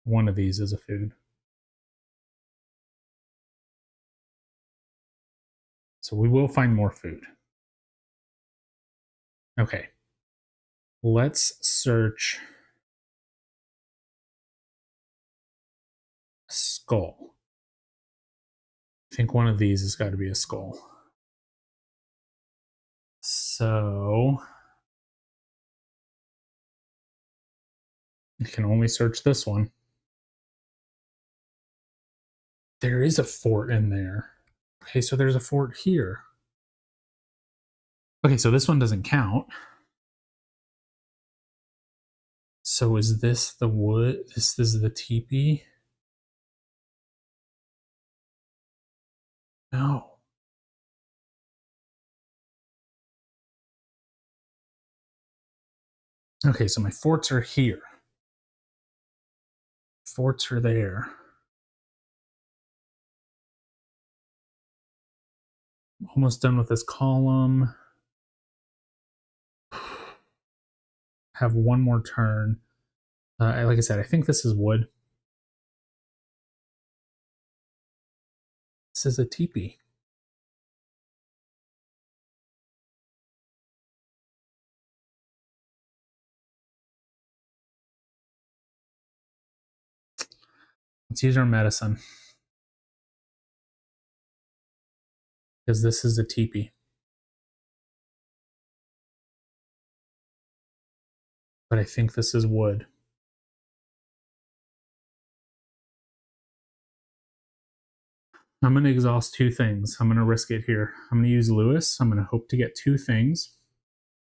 One of these is a food. So we will find more food. Okay. Let's search a skull. I think one of these has got to be a skull. So I can only search this one. There is a fort in there. Okay, so there's a fort here. Okay, so this one doesn't count. So is this the wood? This is the teepee? No. Okay, so my forts are here. Forts are there. Almost done with this column. Have one more turn. Like I said, I think this is wood. This is a teepee. Let's use our medicine, because this is a teepee. But I think this is wood. I'm going to exhaust 2 things. I'm going to risk it here. I'm going to use Lewis. I'm going to hope to get 2 things.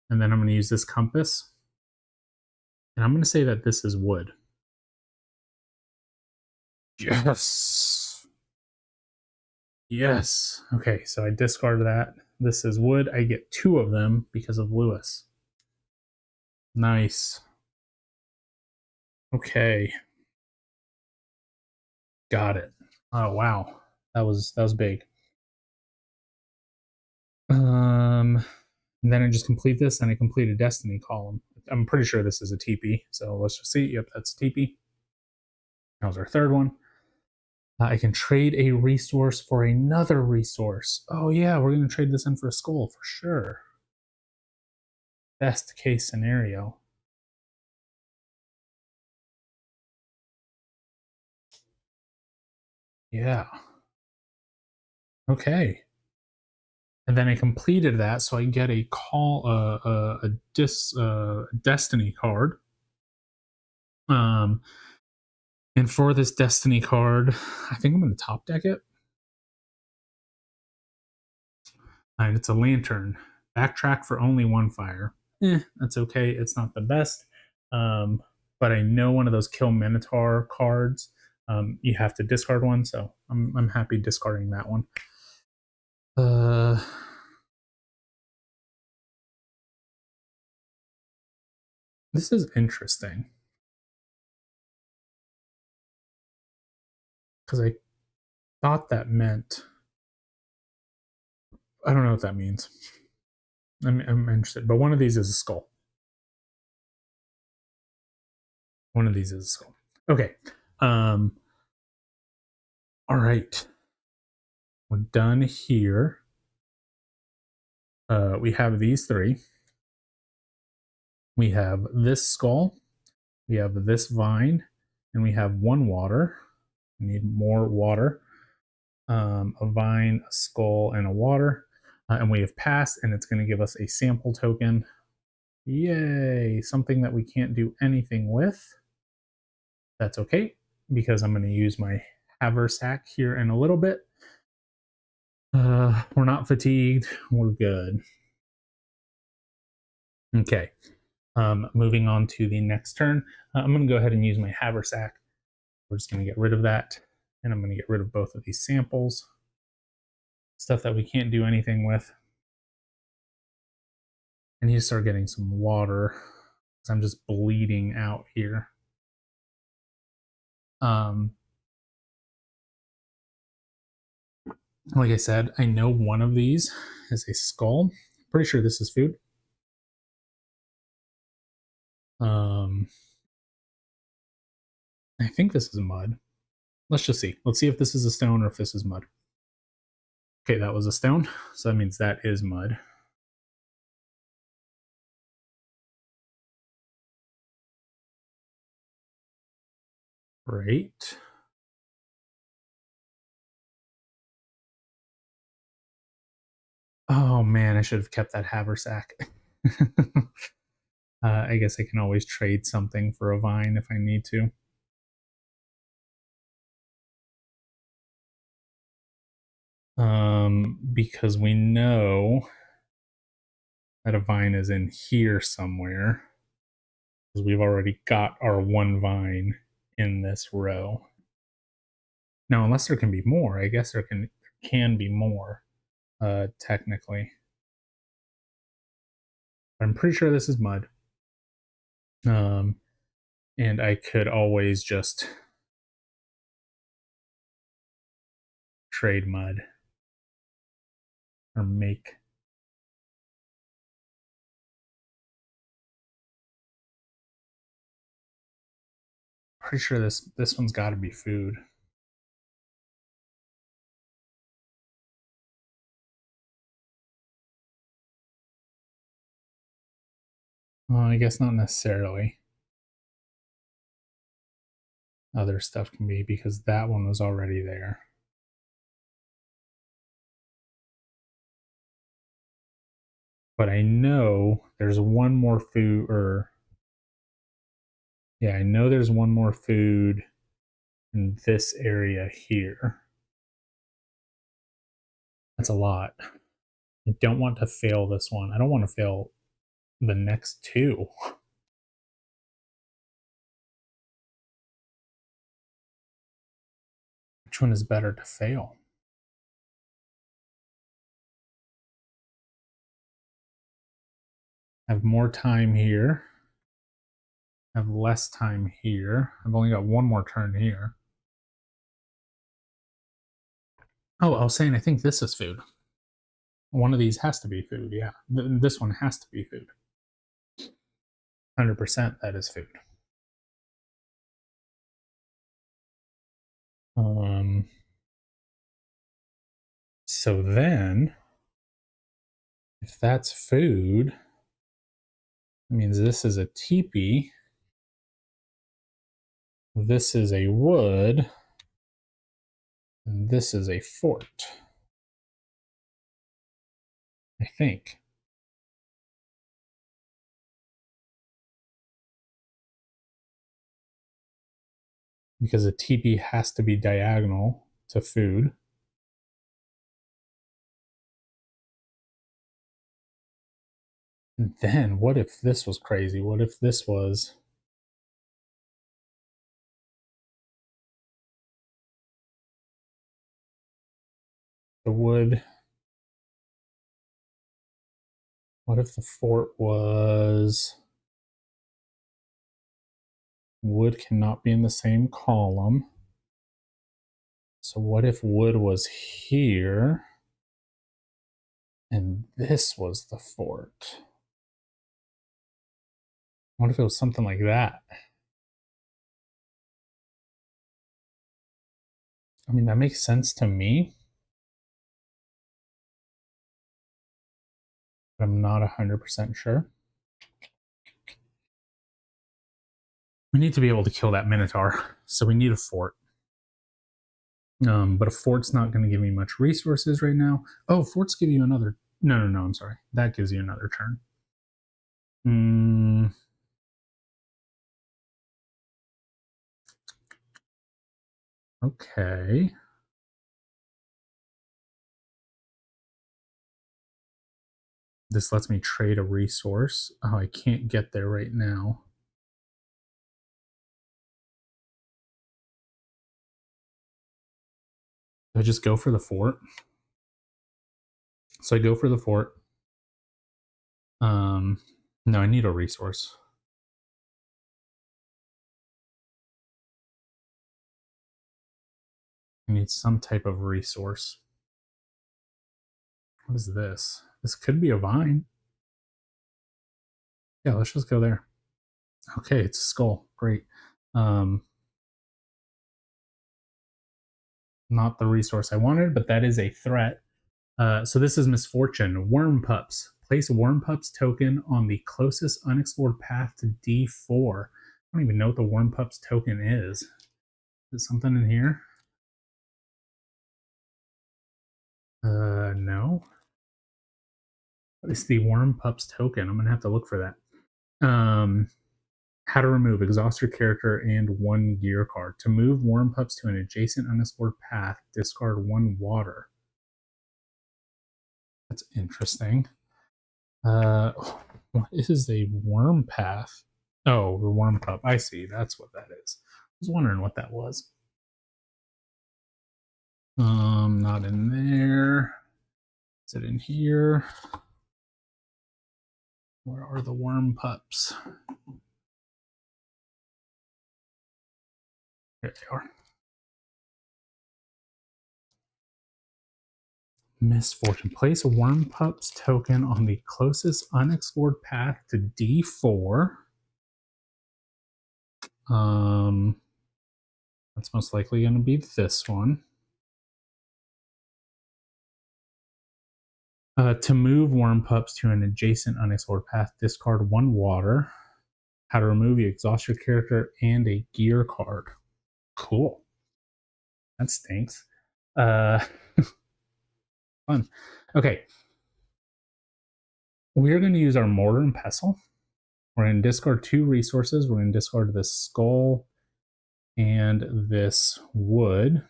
And then I'm going to use this compass. And I'm going to say that this is wood. Yes. Yes. Okay, so I discard that. This is wood. I get 2 of them because of Lewis. Nice. Okay. Got it. Oh wow. That was big. And then I just complete this, and I complete a destiny column. I'm pretty sure this is a TP, so let's just see. Yep, that's TP. That was our 3rd one. I can trade a resource for another resource. Oh yeah, we're going to trade this in for a skull for sure. best case scenario. Yeah. Okay. And then I completed that, so I get a destiny card. Um, and for this destiny card, I think I'm going to top deck it. And it's a lantern. Backtrack for only one fire. That's okay. It's not the best. But I know one of those kill Minotaur cards. You have to discard one, so I'm happy discarding that one. This is interesting because I thought that meant, I don't know what that means. I'm interested, but one of these is a skull. One of these is a skull. Okay. All right. We're done here. We have these three. We have this skull. We have this vine, and we have one water. We need more water. A vine, a skull, and a water. And we have passed, and it's going to give us a sample token. Yay! Something that we can't do anything with. That's okay, because I'm going to use my haversack here in a little bit. We're not fatigued. We're good. Okay. Moving on to the next turn. I'm going to go ahead and use my haversack. We're just going to get rid of that. And I'm going to get rid of both of these samples. Stuff that we can't do anything with. I need to start getting some water because I'm just bleeding out here. Like I said, I know one of these is a skull. Pretty sure this is food. I think this is mud. Let's just see. Let's see if this is a stone or if this is mud. Okay, that was a stone, so that means that is mud. Great. Oh man, I should have kept that haversack. I guess I can always trade something for a vine if I need to. Because we know that a vine is in here somewhere. Because we've already got our one vine in this row. Now, unless there can be more, I guess there can be more, technically. But I'm pretty sure this is mud. And I could always just trade mud or make. Pretty sure this one's got to be food. Well, I guess not necessarily. Other stuff can be because that one was already there. But I know there's one more food, or yeah, I know there's one more food in this area here. That's a lot. I don't want to fail this one. I don't want to fail the next two. Which one is better to fail? I have more time here. I have less time here. I've only got one more turn here. Oh, I was saying I think this is food. One of these has to be food, yeah. This one has to be food. 100% that is food. So then, if that's food, That means this is a teepee. This is a wood. And this is a fort. I think. Because a teepee has to be diagonal to food. And then what if this was crazy? What if this was the wood? What if the fort was wood cannot be in the same column? So what if wood was here and this was the fort? What if it was something like that? I mean, that makes sense to me, but I'm not 100% sure. We need to be able to kill that minotaur, so we need a fort. But a fort's not going to give me much resources right now. Oh, forts give you another. No, I'm sorry. That gives you another turn. Okay. This lets me trade a resource. Oh, I can't get there right now. Do I just go for the fort? So I go for the fort. No, I need a resource. I need some type of resource. What is this? This could be a vine. Yeah, let's just go there. Okay, it's a skull. Great. Not the resource I wanted, but that is a threat. So this is misfortune. Worm pups. Place a worm pups token on the closest unexplored path to D4. I don't even know what the worm pups token is. Is it something in here? No. What is the worm pups token? I'm gonna have to look for that. How to remove exhaust your character and one gear card. To move worm pups to an adjacent unexplored path, discard one water. That's interesting. What is a worm path? Oh, the worm pup. I see. That's what that is. I was wondering what that was. Not in there. Is it in here? Where are the worm pups? Here they are. Misfortune. Place a worm pups token on the closest unexplored path to D4. That's most likely going to be this one. To move worm pups to an adjacent unexplored path, discard one water. How to remove, you exhaust your character and a gear card. Cool. That stinks. Fun. Okay. We're going to use our mortar and pestle. We're going to discard two resources. We're going to discard this skull and this wood. And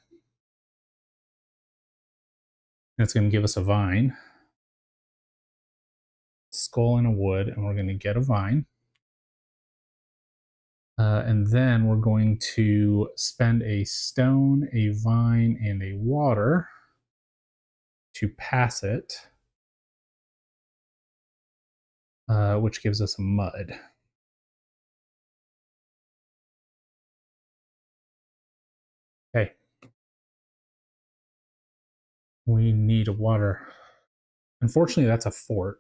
it's going to give us a vine. Skull and a wood, and we're going to get a vine. And then we're going to spend a stone, a vine, and a water to pass it, which gives us a mud. Okay. We need a water. Unfortunately, that's a fort.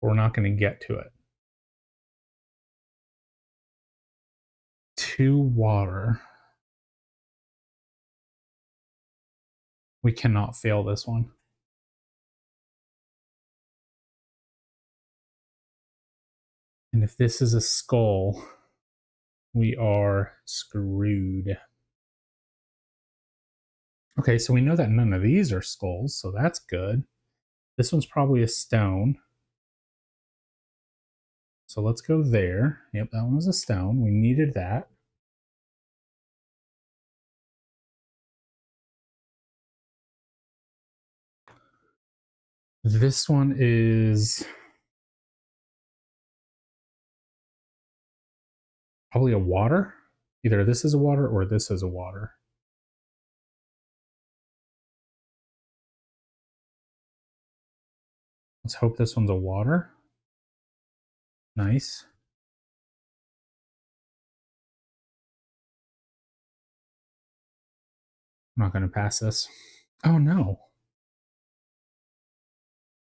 We're not going to get to it. 2 water. We cannot fail this one. And if this is a skull, we are screwed. Okay, so we know that none of these are skulls, so that's good. This one's probably a stone. So let's go there. Yep, that one was a stone. We needed that. This one is probably a water. Either this is a water or this is a water. Let's hope this one's a water. Nice. I'm not going to pass this. Oh no.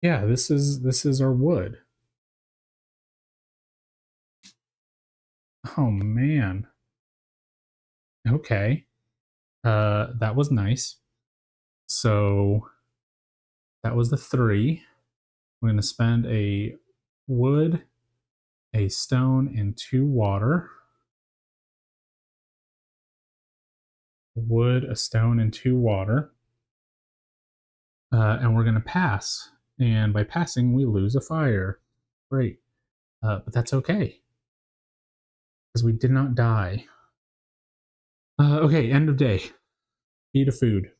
Yeah, this is our wood. Oh man. Okay. That was nice. So that was the 3. We're going to spend a wood, a stone, and 2 water. Wood, a stone, and 2 water. And we're going to pass. And by passing, we lose a fire. Great. But that's okay. Because we did not die. Okay, end of day. Eat a food.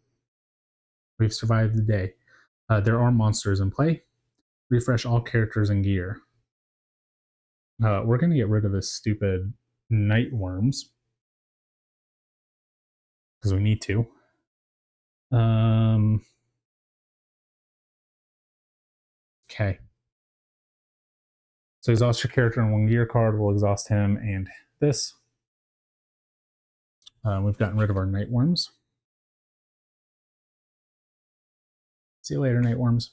We've survived the day. There are monsters in play. Refresh all characters and gear. We're going to get rid of this stupid night worms. Because we need to. Okay. So exhaust your character in 1 gear card. We'll exhaust him and this. We've gotten rid of our night worms. See you later, night worms.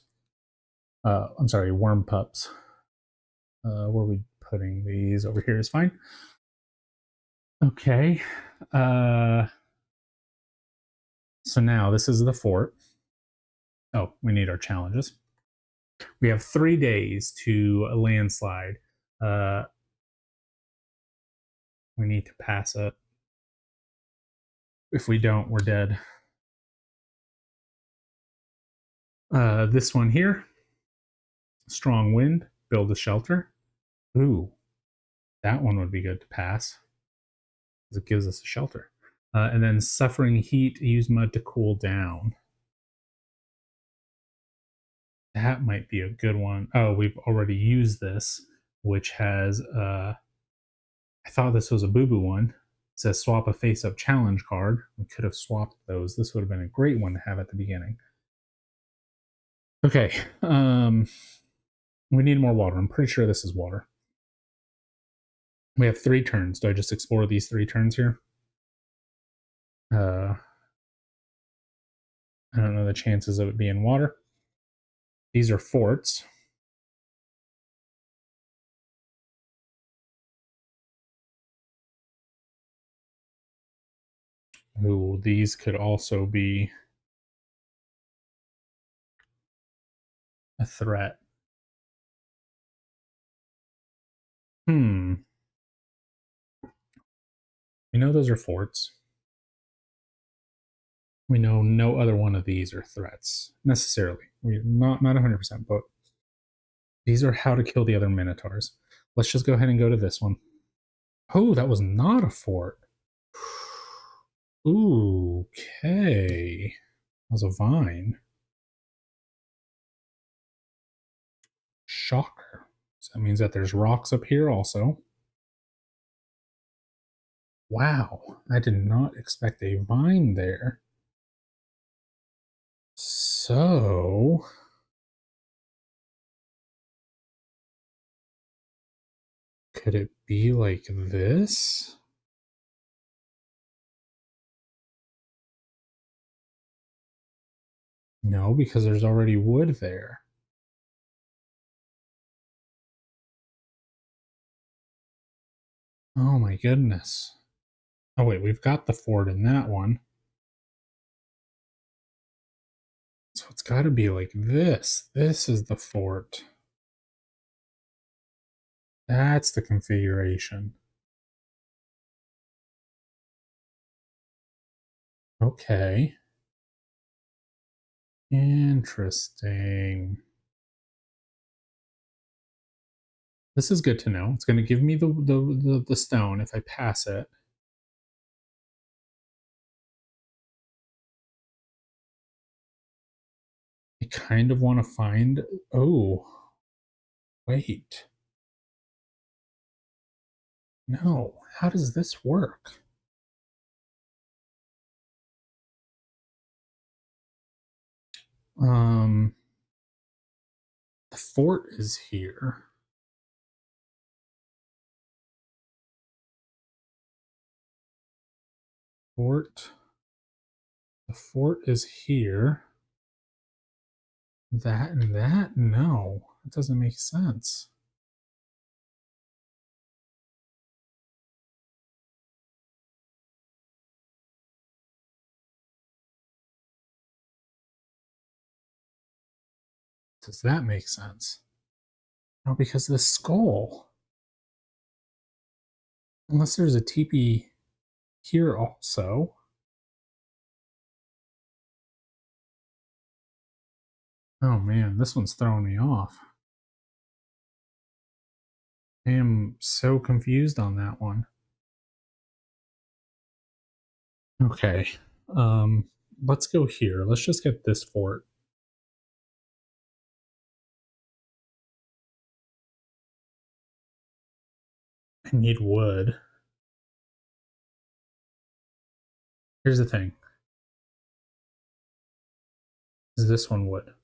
I'm sorry, worm pups. Where are we putting these? Over here is fine. Okay. So now this is the fort. Oh, we need our challenges. We have 3 days to a landslide. We need to pass it. If we don't, we're dead. This one here. Strong wind. Build a shelter. Ooh, that one would be good to pass. Because it gives us a shelter. And then suffering heat. Use mud to cool down. That might be a good one. Oh, we've already used this, which has I thought this was a boo-boo one. It says swap a face-up challenge card. We could have swapped those. This would have been a great one to have at the beginning. Okay. We need more water. I'm pretty sure this is water. We have 3 turns. Do I just explore these 3 turns here? I don't know the chances of it being water. These are forts. Ooh, these could also be a threat. We know those are forts. We know no other one of these are threats necessarily. We're not 100%, but these are how to kill the other minotaurs. Let's just go ahead and go to this one. Oh, that was not a fort. Ooh, okay. That was a vine. Shocker. So that means that there's rocks up here also. Wow, I did not expect a vine there. So could it be like this? No, because there's already wood there. Oh my goodness. Oh wait, we've got the fort in that one. So it's got to be like this. This is the fort. That's the configuration. Okay. Interesting. This is good to know. It's going to give me the stone if I pass it. I kind of want to find. Oh, wait. No. How does this work? Um, the fort is here. Fort. The fort is here. That and that? No, it doesn't make sense. Does that make sense? No, because the skull. Unless there's a teepee here also. Oh man, this one's throwing me off. I am so confused on that one. Okay. Um, let's go here. Let's just get this fort. I need wood. Here's the thing. Is this one wood?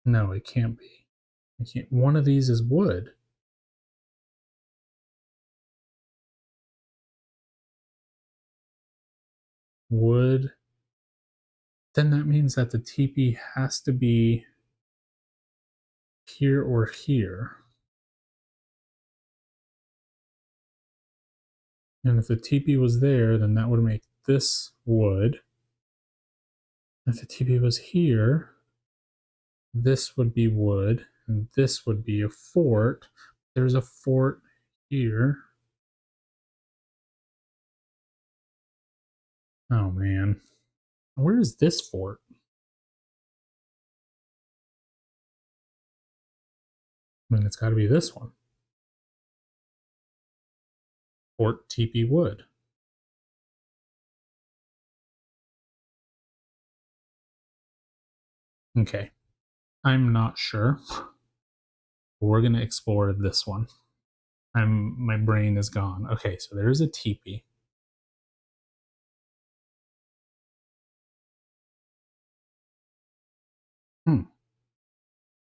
No, it can't be. I can't. One of these is wood. Wood. Then that means that the teepee has to be here or here. And if the teepee was there, then that would make this wood. If the teepee was here, this would be wood, and this would be a fort. There's a fort here. Oh man. Where is this fort? I mean, it's got to be this one. Fort Teepee Wood. Okay. I'm not sure. We're going to explore this one. My brain is gone. Okay, so there's a teepee.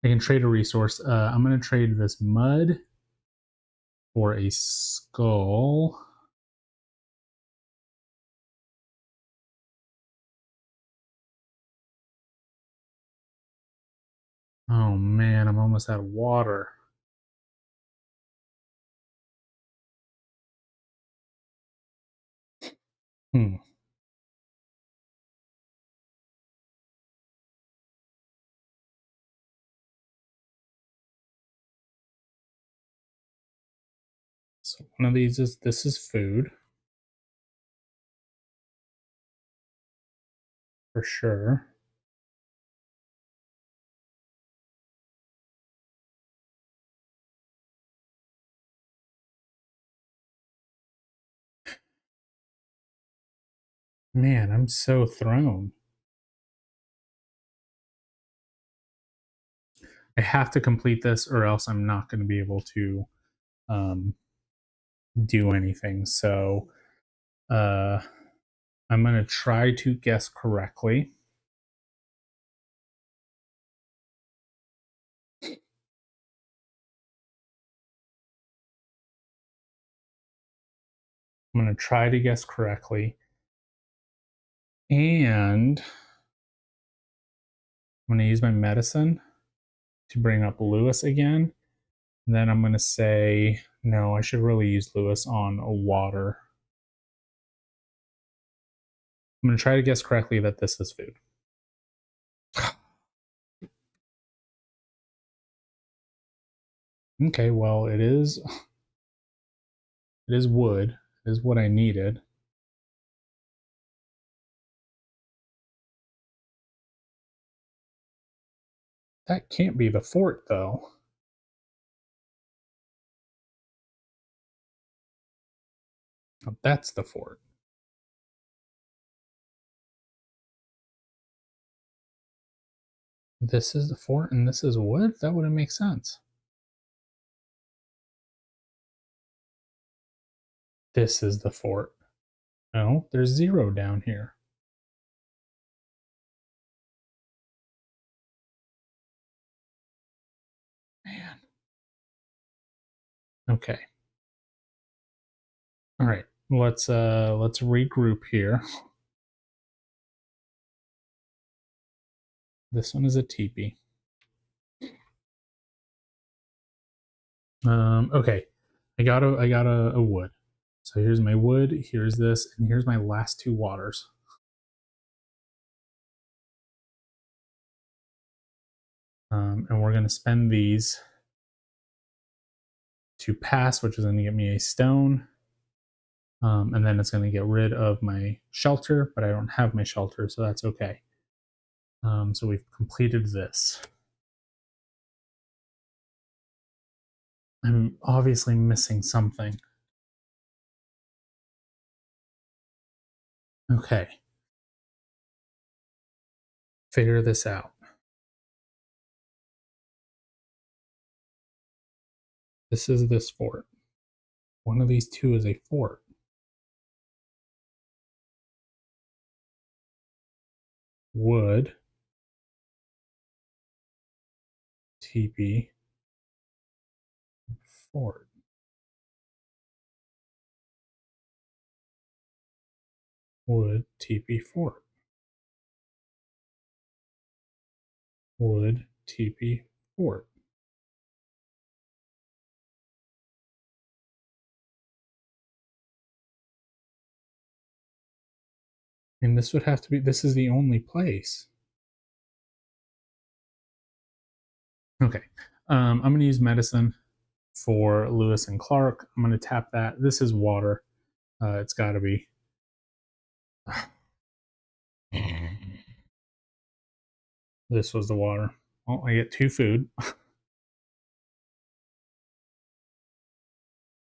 I can trade a resource. I'm going to trade this mud for a skull. Oh man, I'm almost out of water. Hmm. So one of these is this is food for sure. Man, I'm so thrown. I have to complete this or else I'm not going to be able to um, do anything. So uh, I'm going to try to guess correctly. I'm going to try to guess correctly. And I'm going to use my medicine to bring up Lewis again. And then I'm going to say, no, I should really use Lewis on a water. I'm going to try to guess correctly that this is food. Okay, well, it is wood. It is what I needed. That can't be the fort, though. Oh, that's the fort. This is the fort and this is wood? That wouldn't make sense. This is the fort. No, there's 0 down here. Man. Okay. All right. Let's regroup here. This one is a teepee. Okay. I got a wood. So here's my wood, here's this, and here's my last 2 waters. And we're going to spend these to pass, which is going to get me a stone. And then it's going to get rid of my shelter, but I don't have my shelter, so that's okay. So we've completed this. I'm obviously missing something. Okay. Figure this out. This is this fort. One of these 2 is a fort. Wood. TP. Fort. Wood. TP. Fort. Wood. TP. Fort. And this would have to be, this is the only place. Okay. I'm going to use medicine for Lewis and Clark. I'm going to tap that. This is water. It's got to be. This was the water. Well, I get 2 food.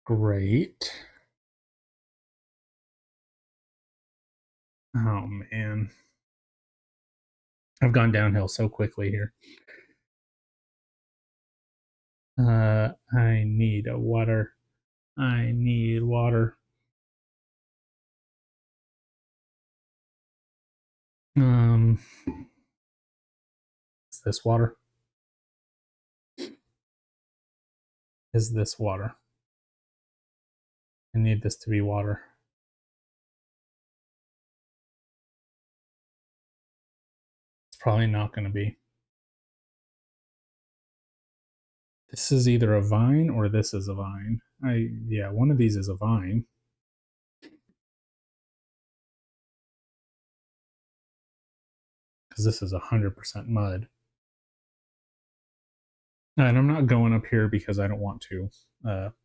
Great. Oh, man. I've gone downhill so quickly here. I need a water. I need water. Is this water? Is this water? I need this to be water. It's probably not going to be. This is either a vine or this is a vine. Yeah, one of these is a vine. Because this is 100% mud. And I'm not going up here because I don't want to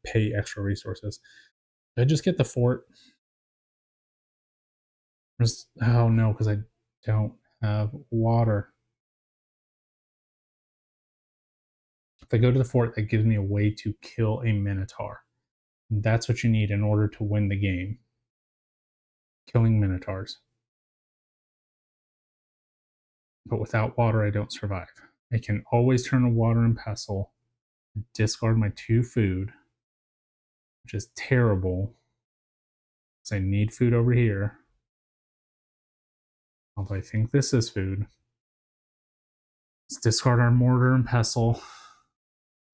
pay extra resources. Did I just get the fort? Oh no, because I don't have water. If I go to the fort, that gives me a way to kill a minotaur. That's what you need in order to win the game. Killing minotaurs. But without water, I don't survive. I can always turn to water and pestle, discard my 2 food, which is terrible because I need food over here. Although I think this is food. Let's discard our mortar and pestle.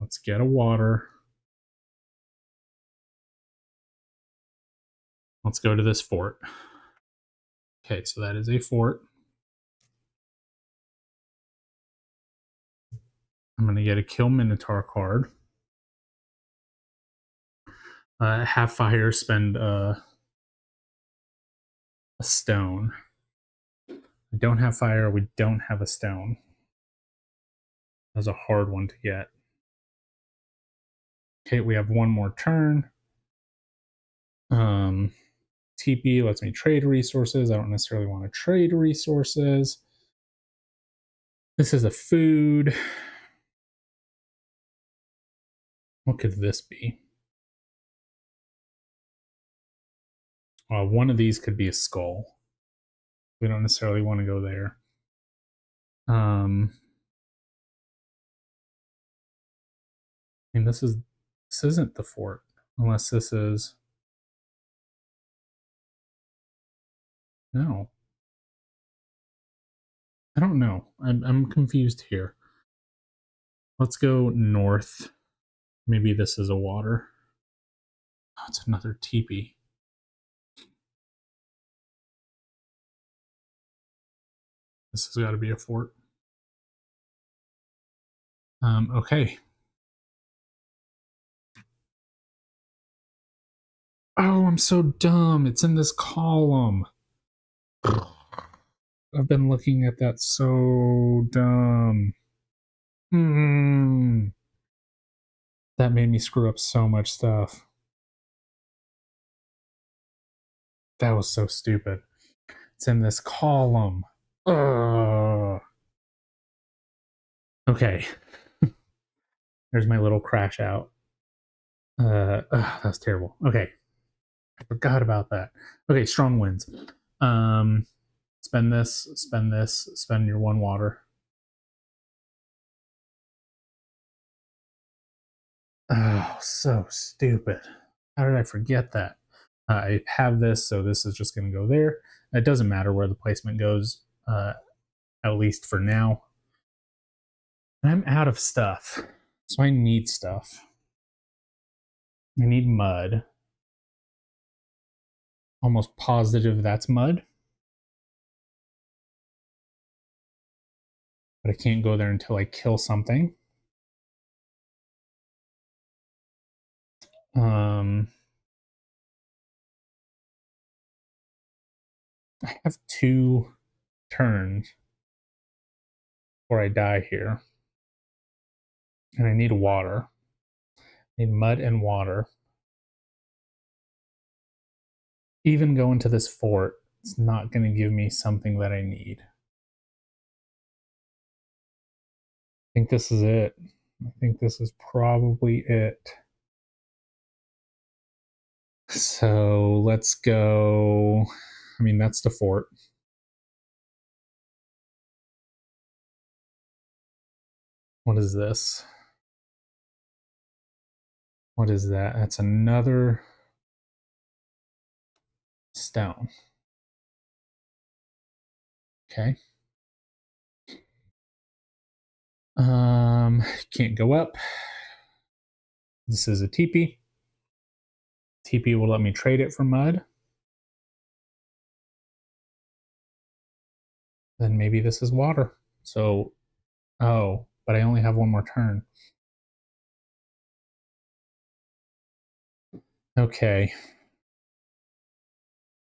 Let's get a water. Let's go to this fort. Okay, so that is a fort. I'm going to get a kill minotaur card. Have fire, spend a stone. I don't have fire, we don't have a stone. That's a hard one to get. Okay, we have one more turn. TP lets me trade resources. I don't necessarily want to trade resources. This is a food. What could this be? One of these could be a skull. We don't necessarily want to go there. I mean, this isn't the fort, unless this is. No. I don't know. I'm confused here. Let's go north. Maybe this is a water. Oh, it's another teepee. This has got to be a fort. Okay. Oh, I'm so dumb. It's in this column. I've been looking at that, so dumb. That made me screw up so much stuff. That was so stupid. It's in this column. Okay. There's my little crash out. That's terrible. Okay. I forgot about that. Okay, strong winds. Spend this, spend your one water. Oh, so stupid. How did I forget that? I have this, so this is just going to go there. It doesn't matter where the placement goes, at least for now. And I'm out of stuff, so I need stuff. I need mud. Almost positive that's mud. But I can't go there until I kill something. I have 2 turns before I die here. And I need water. I need mud and water. Even going to this fort, it's not going to give me something that I need. I think this is it. I think this is probably it. So let's go. I mean, that's the fort. What is this? What is that? That's another stone. Okay. Can't go up. This is a teepee. Teepee will let me trade it for mud. Then maybe this is water. So, oh, but I only have one more turn. Okay.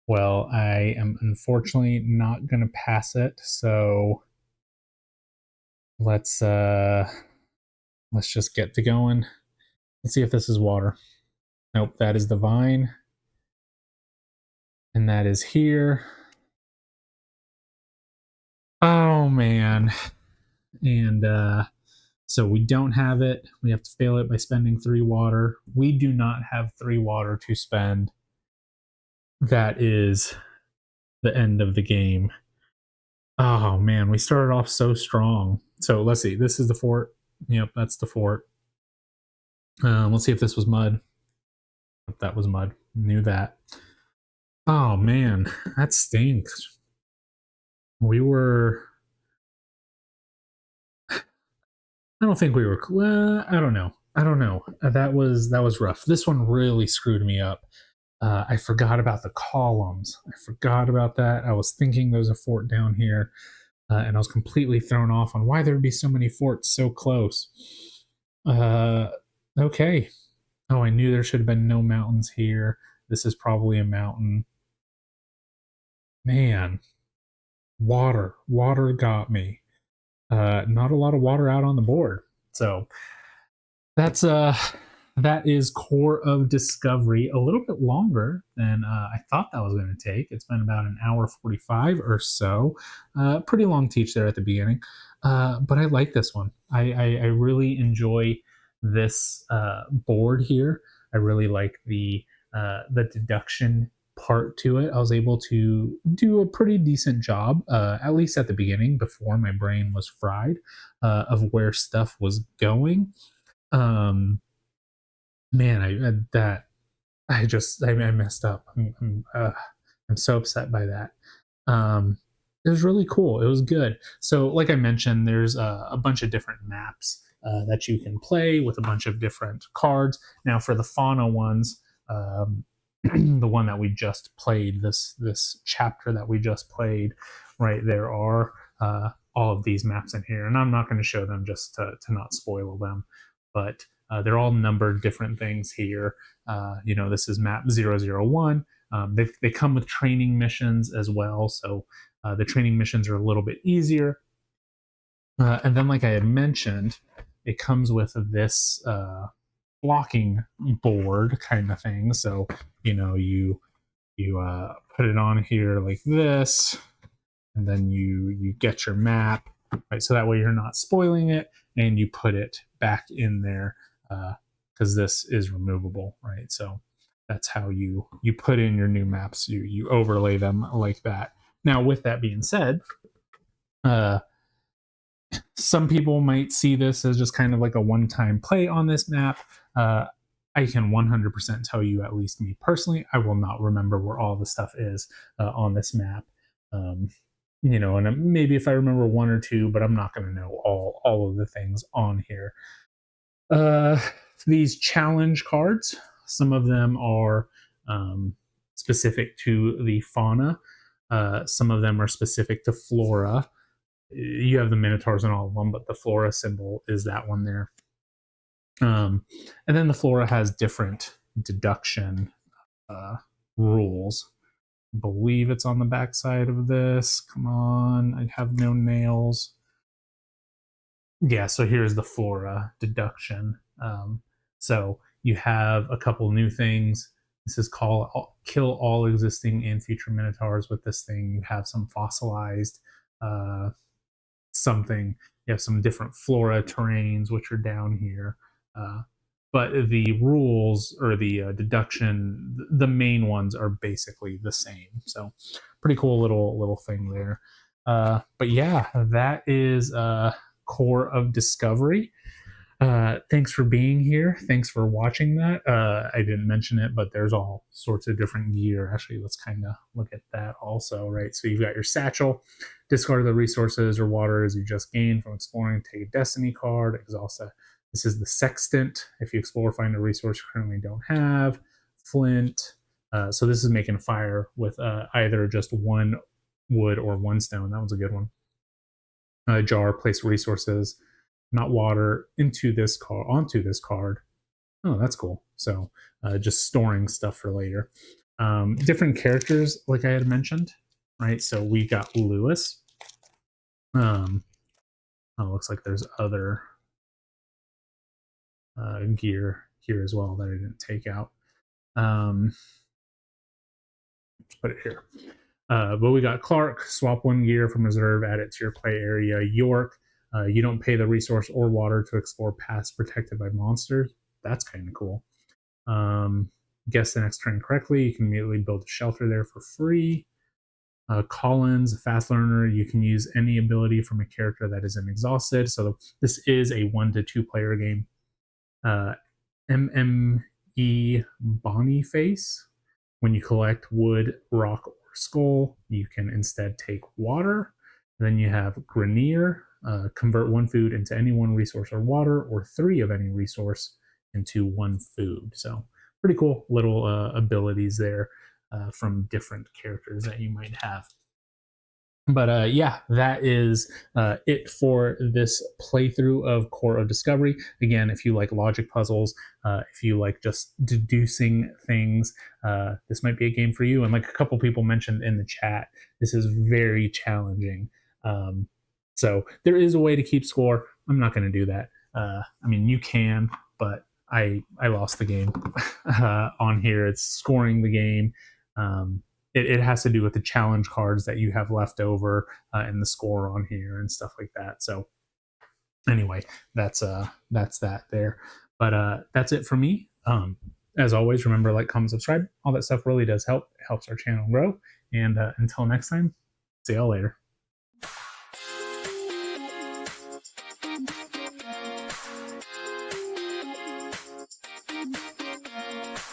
Well, I am unfortunately not going to pass it, so let's just get to going. Let's see if this is water. Nope, that is the vine. And that is here. Oh man. And so we don't have it. We have to fail it by spending 3 water. We do not have 3 water to spend. That is the end of the game. Oh man, we started off so strong. So let's see. This is the fort. Yep, that's the fort. Let's see if this was mud. That was mud. Knew that. Oh man, that stinks. We were. I don't think we were. I don't know. That was rough. This one really screwed me up. I forgot about the columns. I forgot about that. I was thinking there was a fort down here, and I was completely thrown off on why there would be so many forts so close. Okay. Oh, I knew there should have been no mountains here. This is probably a mountain. Man, water got me. Not a lot of water out on the board. So that's that is Core of Discovery. A little bit longer than I thought that was going to take. It's been about an hour 45 or so. Pretty long teach there at the beginning. But I like this one. I really enjoy this board here. I really like the deduction part to it. I was able to do a pretty decent job, at least at the beginning, before my brain was fried, of where stuff was going. Um, Man, I messed up. I'm so upset by that. Um, it was really cool. It was good. So, like I mentioned, there's a bunch of different maps that you can play with a bunch of different cards. Now, for the fauna ones, the one that we just played, this chapter that we just played, right? There are all of these maps in here, and I'm not going to show them just to not spoil them, but they're all numbered different things here. This is map 001. They come with training missions as well, so the training missions are a little bit easier. And then, like I had mentioned, it comes with this blocking board kind of thing. So you put it on here like this, and then you get your map, right? So that way you're not spoiling it, and you put it back in there because this is removable, right? So that's how you put in your new maps. You overlay them like that. Now, with that being said, some people might see this as just kind of like a one-time play on this map. I can 100% tell you, at least me personally, I will not remember where all the stuff is on this map. And maybe if I remember one or two, but I'm not going to know all of the things on here. These challenge cards, some of them are specific to the fauna. Some of them are specific to flora. You have the minotaurs and all of them, but the flora symbol is that one there. And then the flora has different deduction rules. I believe it's on the back side of this. Come on, I have no nails. Yeah, so here's the flora deduction. So you have a couple new things. This is kill all existing and future minotaurs with this thing. You have some fossilized something. You have some different flora terrains, which are down here. But the rules or the deduction, the main ones are basically the same. So pretty cool little thing there. But yeah, that is Core of Discovery. Thanks for being here. Thanks for watching that. I didn't mention it, but there's all sorts of different gear. Actually, let's kind of look at that also, right? So you've got your satchel, discard the resources or waters you just gained from exploring, take a destiny card, exhaust a. This is the sextant. If you explore, find a resource you currently don't have. Flint. So this is making a fire with either just one wood or one stone. That was a good one. Jar, place resources, not water, onto this card. Oh, that's cool. So just storing stuff for later. Different characters, like I had mentioned, right? So we got Lewis. Looks like there's other gear here as well that I didn't take out. Let's put it here. But we got Clark, swap one gear from reserve, add it to your play area. York, you don't pay the resource or water to explore paths protected by monsters. That's kind of cool. Guess the next turn correctly, you can immediately build a shelter there for free. Collins, a fast learner, you can use any ability from a character that isn't exhausted. So this is a 1 to 2 player game. MME Boniface, when you collect wood, rock, or skull, you can instead take water. And then you have Grenier, convert one food into any one resource or water, or 3 of any resource into one food. So pretty cool little abilities there from different characters that you might have. But yeah, that is it for this playthrough of Core of Discovery. Again, if you like logic puzzles, if you like just deducing things, this might be a game for you. And like a couple people mentioned in the chat, this is very challenging. So there is a way to keep score. I'm not going to do that. I mean, you can, but I lost the game on here. It's scoring the game. It has to do with the challenge cards that you have left over and the score on here and stuff like that. So anyway, that's that there. But that's it for me. As always, remember, like, comment, subscribe. All that stuff really does help. It helps our channel grow. And until next time, see y'all later.